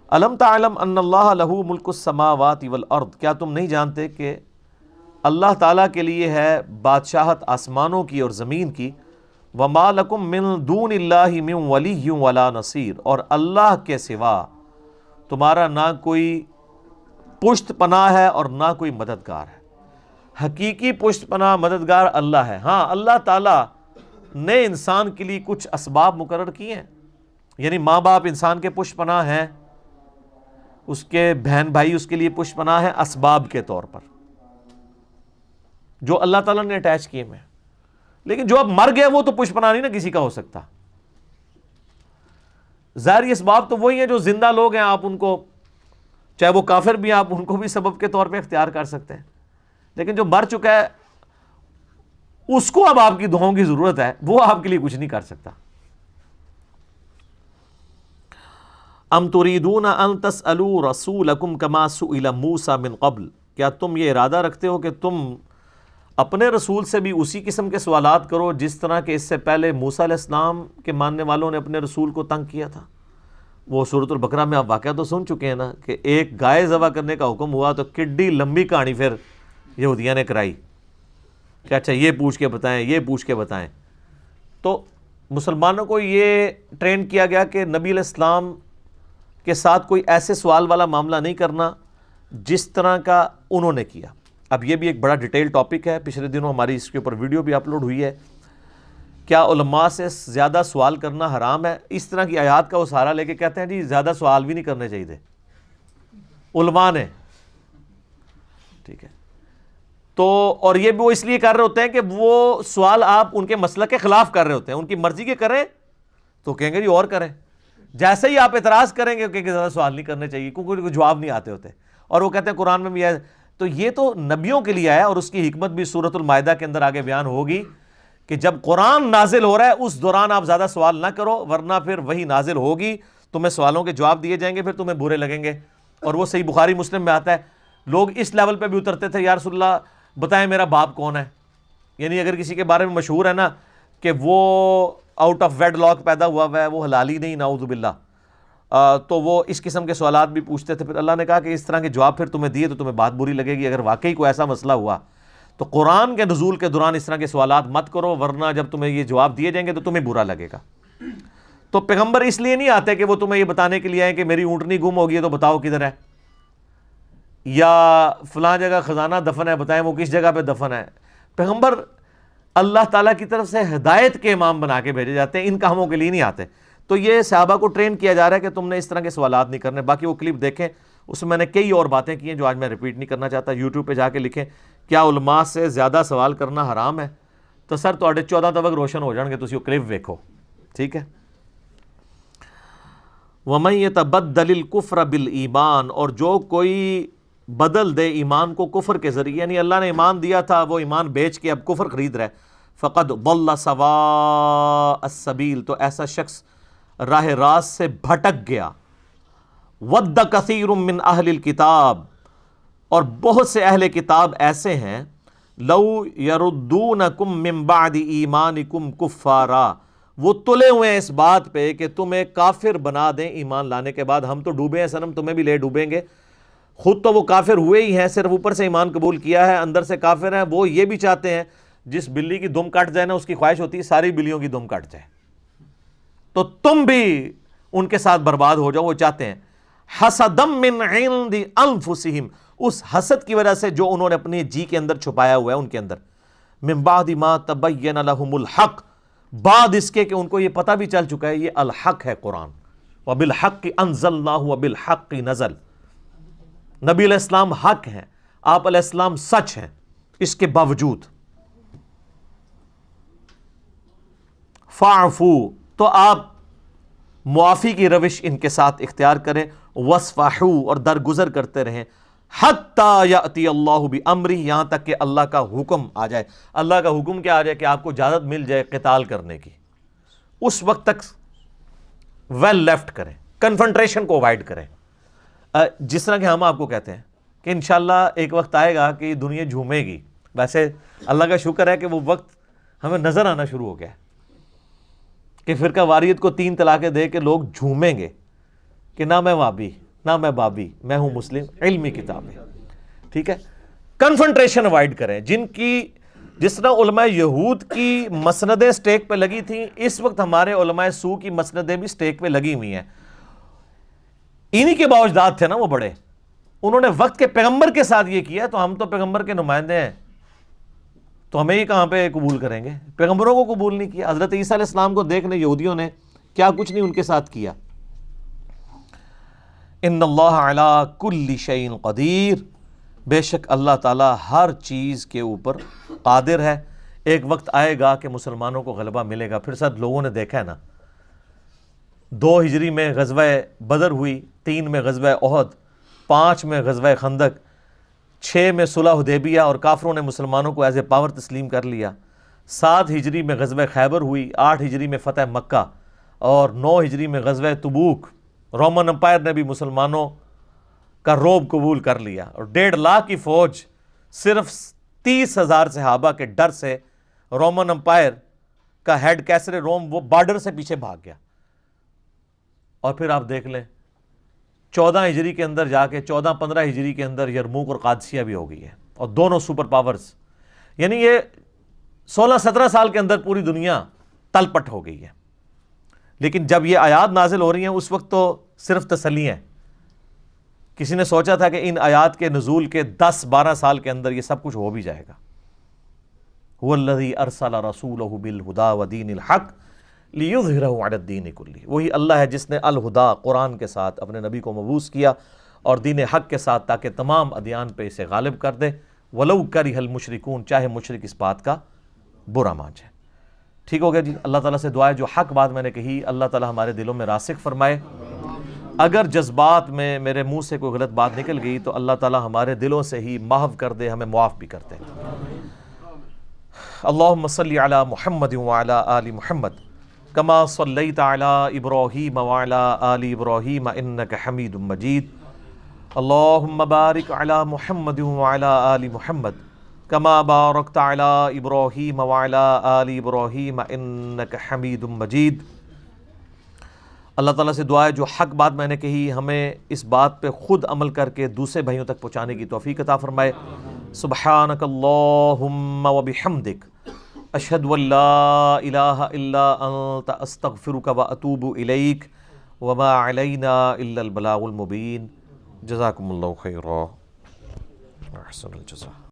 A: الم تعلم ان اللہ لہ ملک السماوات والارض، کیا تم نہیں جانتے کہ اللہ تعالیٰ کے لیے ہے بادشاہت آسمانوں کی اور زمین کی، وما لکم من دون اللہ من ولی ولا نصیر، اور اللہ کے سوا تمہارا نہ کوئی پشت پناہ ہے اور نہ کوئی مددگار ہے۔ حقیقی پشت پناہ مددگار اللہ ہے۔ ہاں، اللہ تعالیٰ نے انسان کے لیے کچھ اسباب مقرر کیے ہیں، یعنی ماں باپ انسان کے پشت پناہ ہیں، اس کے بہن بھائی اس کے لیے پشت پناہ ہے اسباب کے طور پر جو اللہ تعالیٰ نے اٹیچ کیے میں. لیکن جو اب مر گیا وہ تو پشت پناہ نہیں نا کسی کا ہو سکتا. ظاہر یہ اسباب تو وہی ہیں جو زندہ لوگ ہیں, آپ ان کو چاہے وہ کافر بھی ہیں آپ ان کو بھی سبب کے طور پہ اختیار کر سکتے ہیں. لیکن جو مر چکا ہے اس کو اب آپ کی دعاؤں کی ضرورت ہے, وہ آپ کے لیے کچھ نہیں کر سکتا. ام تريدون ان تسألوا رسولكم كما سئل موسى من قبل, کیا تم یہ ارادہ رکھتے ہو کہ تم اپنے رسول سے بھی اسی قسم کے سوالات کرو جس طرح کہ اس سے پہلے موسیٰ علیہ السلام کے ماننے والوں نے اپنے رسول کو تنگ کیا تھا؟ وہ سورۃ البقرہ میں آپ واقعہ تو سن چکے ہیں نا کہ ایک گائے ذبح کرنے کا حکم ہوا تو کڈی لمبی کہانی پھر یہودیاں نے کرائی کہ اچھا یہ پوچھ کے بتائیں, یہ پوچھ کے بتائیں. تو مسلمانوں کو یہ ٹرین کیا گیا کہ نبی علیہ السلام کے ساتھ کوئی ایسے سوال والا معاملہ نہیں کرنا جس طرح کا انہوں نے کیا. اب یہ بھی ایک بڑا ڈیٹیل ٹاپک ہے, پچھلے دنوں ہماری اس کے اوپر ویڈیو بھی اپلوڈ ہوئی ہے. کیا علماء سے زیادہ سوال کرنا حرام ہے؟ اس طرح کی آیات کا وہ سہارا لے کے کہتے ہیں جی زیادہ سوال بھی نہیں کرنے چاہیے علماء نے, ٹھیک ہے. تو اور یہ بھی وہ اس لیے کر رہے ہوتے ہیں کہ وہ سوال آپ ان کے مسلک کے خلاف کر رہے ہوتے ہیں, ان کی مرضی کے کریں تو کہیں گے جی اور کریں, جیسے ہی آپ اعتراض کریں گے کہ زیادہ سوال نہیں کرنے چاہیے کیونکہ کوئی جواب نہیں آتے ہوتے, اور وہ کہتے ہیں قرآن میں بھی ہے. تو یہ تو نبیوں کے لیے آیا, اور اس کی حکمت بھی سورۃ المائدہ کے اندر آگے بیان ہوگی کہ جب قرآن نازل ہو رہا ہے اس دوران آپ زیادہ سوال نہ کرو, ورنہ پھر وہی نازل ہوگی, تمہیں سوالوں کے جواب دیے جائیں گے, پھر تمہیں برے لگیں گے. اور وہ صحیح بخاری مسلم میں آتا ہے, لوگ اس لیول پہ بھی اترتے تھے, یا رسول اللہ بتائیں میرا باپ کون ہے. یعنی اگر کسی کے بارے میں مشہور ہے نا کہ وہ آؤٹ آف ویڈ لاک پیدا ہوا ہے, وہ حلالی نہیں, نعوذ باللہ, تو وہ اس قسم کے سوالات بھی پوچھتے تھے. پھر اللہ نے کہا کہ اس طرح کے جواب پھر تمہیں دیے تو تمہیں بات بری لگے گی. اگر واقعی کوئی ایسا مسئلہ ہوا تو قرآن کے نزول کے دوران اس طرح کے سوالات مت کرو, ورنہ جب تمہیں یہ جواب دیے جائیں گے تو تمہیں برا لگے گا. تو پیغمبر اس لیے نہیں آتے کہ وہ تمہیں یہ بتانے کے لیے آئے کہ میری اونٹنی گم ہو گئی ہے تو بتاؤ کدھر ہے, یا فلاں جگہ خزانہ دفن ہے بتائیں وہ کس جگہ پہ دفن ہے. پیغمبر اللہ تعالیٰ کی طرف سے ہدایت کے امام بنا کے بھیجے جاتے ہیں, ان کاموں کے لیے نہیں آتے. تو یہ صحابہ کو ٹرین کیا جا رہا ہے کہ تم نے اس طرح کے سوالات نہیں کرنے. باقی وہ کلپ دیکھیں, اس میں میں نے کئی اور باتیں کی ہیں جو آج میں ریپیٹ نہیں کرنا چاہتا. یوٹیوب پہ جا کے لکھیں کیا علماء سے زیادہ سوال کرنا حرام ہے, تو سر تواڈے 14 طبق روشن ہو جان گے, تسی وہ کلپ ویکھو, ٹھیک ہے. وَمَن يَتَبَدَّلِ الْكُفْرَ بِالْإِيمَانِ, اور جو کوئی بدل دے ایمان کو کفر کے ذریعے, یعنی اللہ نے ایمان دیا تھا وہ ایمان بیچ کے اب کفر خرید رہا ہے, فَقَدْ ضَلَّ سَوَاءَ السَّبِيلِ, تو ایسا شخص راہ راست سے بھٹک گیا. وَدَّ كَثِيرٌ مِّنْ أَهْلِ الْكِتَابِ, اور بہت سے اہل کتاب ایسے ہیں, لَوْ يَرُدُّونَكُم مِّن بَعْدِ إِيمَانِكُمْ كُفَّارًا, وہ تلے ہوئے ہیں اس بات پہ کہ تمہیں کافر بنا دیں ایمان لانے کے بعد. ہم تو ڈوبے ہیں صنم, تمہیں بھی لے ڈوبیں گے. خود تو وہ کافر ہوئے ہی ہیں, صرف اوپر سے ایمان قبول کیا ہے, اندر سے کافر ہیں. وہ یہ بھی چاہتے ہیں جس بلی کی دم کٹ جائے نا اس کی خواہش ہوتی ہے ساری بلیوں کی دم کٹ جائے, تو تم بھی ان کے ساتھ برباد ہو جاؤ. وہ چاہتے ہیں حسدم من عند انفسہم, اس حسد کی وجہ سے جو انہوں نے اپنے جی کے اندر چھپایا ہوا ہے ان کے اندر, من بعد ما تبین لہم الحق, بعد اس کے کہ ان کو یہ پتہ بھی چل چکا ہے یہ الحق ہے قرآن. وبالحق انزلناہ وبالحق نزل, نبی علیہ السلام حق ہیں, آپ علیہ السلام سچ ہیں, اس کے باوجود فاعفو, تو آپ معافی کی روش ان کے ساتھ اختیار کریں, وصفحو, اور درگزر کرتے رہیں, حتی یأتی اللہ بامرہ, یہاں تک کہ اللہ کا حکم آ جائے. اللہ کا حکم کیا آ جائے کہ آپ کو اجازت مل جائے قتال کرنے کی, اس وقت تک ویل لیفٹ کریں, کنفرنٹریشن کو اوائڈ کریں. جس طرح کہ ہم آپ کو کہتے ہیں کہ انشاءاللہ ایک وقت آئے گا کہ دنیا جھومے گی, ویسے اللہ کا شکر ہے کہ وہ وقت ہمیں نظر آنا شروع ہو گیا ہے کہ فرقہ واریت کو 3 طلاقیں دے کے لوگ جھومیں گے کہ نہ میں وابی نہ میں بابی, میں ہوں مسلم, علمی کتاب ہے, ٹھیک ہے. کنفرنٹریشن اوائڈ کریں. جن کی جس طرح علماء یہود کی مسندیں سٹیک پہ لگی تھیں, اس وقت ہمارے علماء سو کی مسندیں بھی سٹیک پہ لگی ہوئی ہیں. انہی کے باوجداد تھے نا وہ بڑے, انہوں نے وقت کے پیغمبر کے ساتھ یہ کیا, تو ہم تو پیغمبر کے نمائندے ہیں, تو ہمیں ہی کہاں پہ قبول کریں گے. پیغمبروں کو قبول نہیں کیا. حضرت عیسیٰ علیہ السلام کو دیکھ لیں, یہودیوں نے کیا کچھ نہیں ان کے ساتھ کیا. ان اللہ علی کل شیء قدیر، بے شک اللہ تعالیٰ ہر چیز کے اوپر قادر ہے۔ ایک وقت آئے گا کہ مسلمانوں کو غلبہ ملے گا۔ پھر ساتھ لوگوں نے دیکھا ہے نا، 2 ہجری میں غزوہ بدر ہوئی، 3 میں غزوہ احد، 5 میں غزوہ خندق، 6 میں صلح حدیبیہ اور کافروں نے مسلمانوں کو ایز اے پاور تسلیم کر لیا، 7 ہجری میں غزوہ خیبر ہوئی، 8 ہجری میں فتح مکہ، اور 9 ہجری میں غزوہ تبوک۔ رومن امپائر نے بھی مسلمانوں کا روب قبول کر لیا، اور 1.5 لاکھ کی فوج صرف 30,000 صحابہ کے ڈر سے رومن امپائر کا ہیڈ کیسر روم وہ بارڈر سے پیچھے بھاگ گیا۔ اور پھر آپ دیکھ لیں 14 ہجری کے اندر جا کے 14-15 ہجری کے اندر یرموک اور قادسیہ بھی ہو گئی ہے، اور دونوں سپر پاورز، یعنی یہ 16-17 سال کے اندر پوری دنیا تل پٹ ہو گئی ہے۔ لیکن جب یہ آیات نازل ہو رہی ہیں اس وقت تو صرف تسلی ہیں۔ کسی نے سوچا تھا کہ ان آیات کے نزول کے 10-12 سال کے اندر یہ سب کچھ ہو بھی جائے گا۔ هو الذی ارسل رسولہ بالہدی ودین الحق لیظہرہ علی الدین کلہ، وہی اللہ ہے جس نے الہدا قرآن کے ساتھ اپنے نبی کو مبعوث کیا اور دین حق کے ساتھ، تاکہ تمام ادیان پہ اسے غالب کر دے، ولو کرہ المشرکون، چاہے مشرک اس بات کا برا مان جائے۔ ٹھیک ہو گیا جی۔ اللہ تعالیٰ سے دعا ہے جو حق بات میں نے کہی اللہ تعالیٰ ہمارے دلوں میں راسخ فرمائے۔ اگر جذبات میں میرے منہ سے کوئی غلط بات نکل گئی تو اللہ تعالیٰ ہمارے دلوں سے ہی محو کر دے، ہمیں معاف بھی کر دے۔ اللہم صلی علی محمد وعلی آل محمد کما صلیت علی ابراہیم وعلی آل ابراہیم انک حمید مجید۔ اللہم بارک علی محمد وعلی آل محمد کما بارکت علی ابراہیم وعلی آل ابراہیم انک حمید مجید۔ اللہ تعالیٰ سے دعا ہے جو حق بات میں نے کہی ہمیں اس بات پہ خود عمل کر کے دوسرے بھائیوں تک پہنچانے کی توفیق عطا فرمائے۔ سبحانک اللہم وبحمدک، اشہد ان لا الہ الا انت، استغفرک واتوب الیک، وما علینا الا البلاغ المبین۔ جزاکم اللہ خیرا، احسن الجزاء۔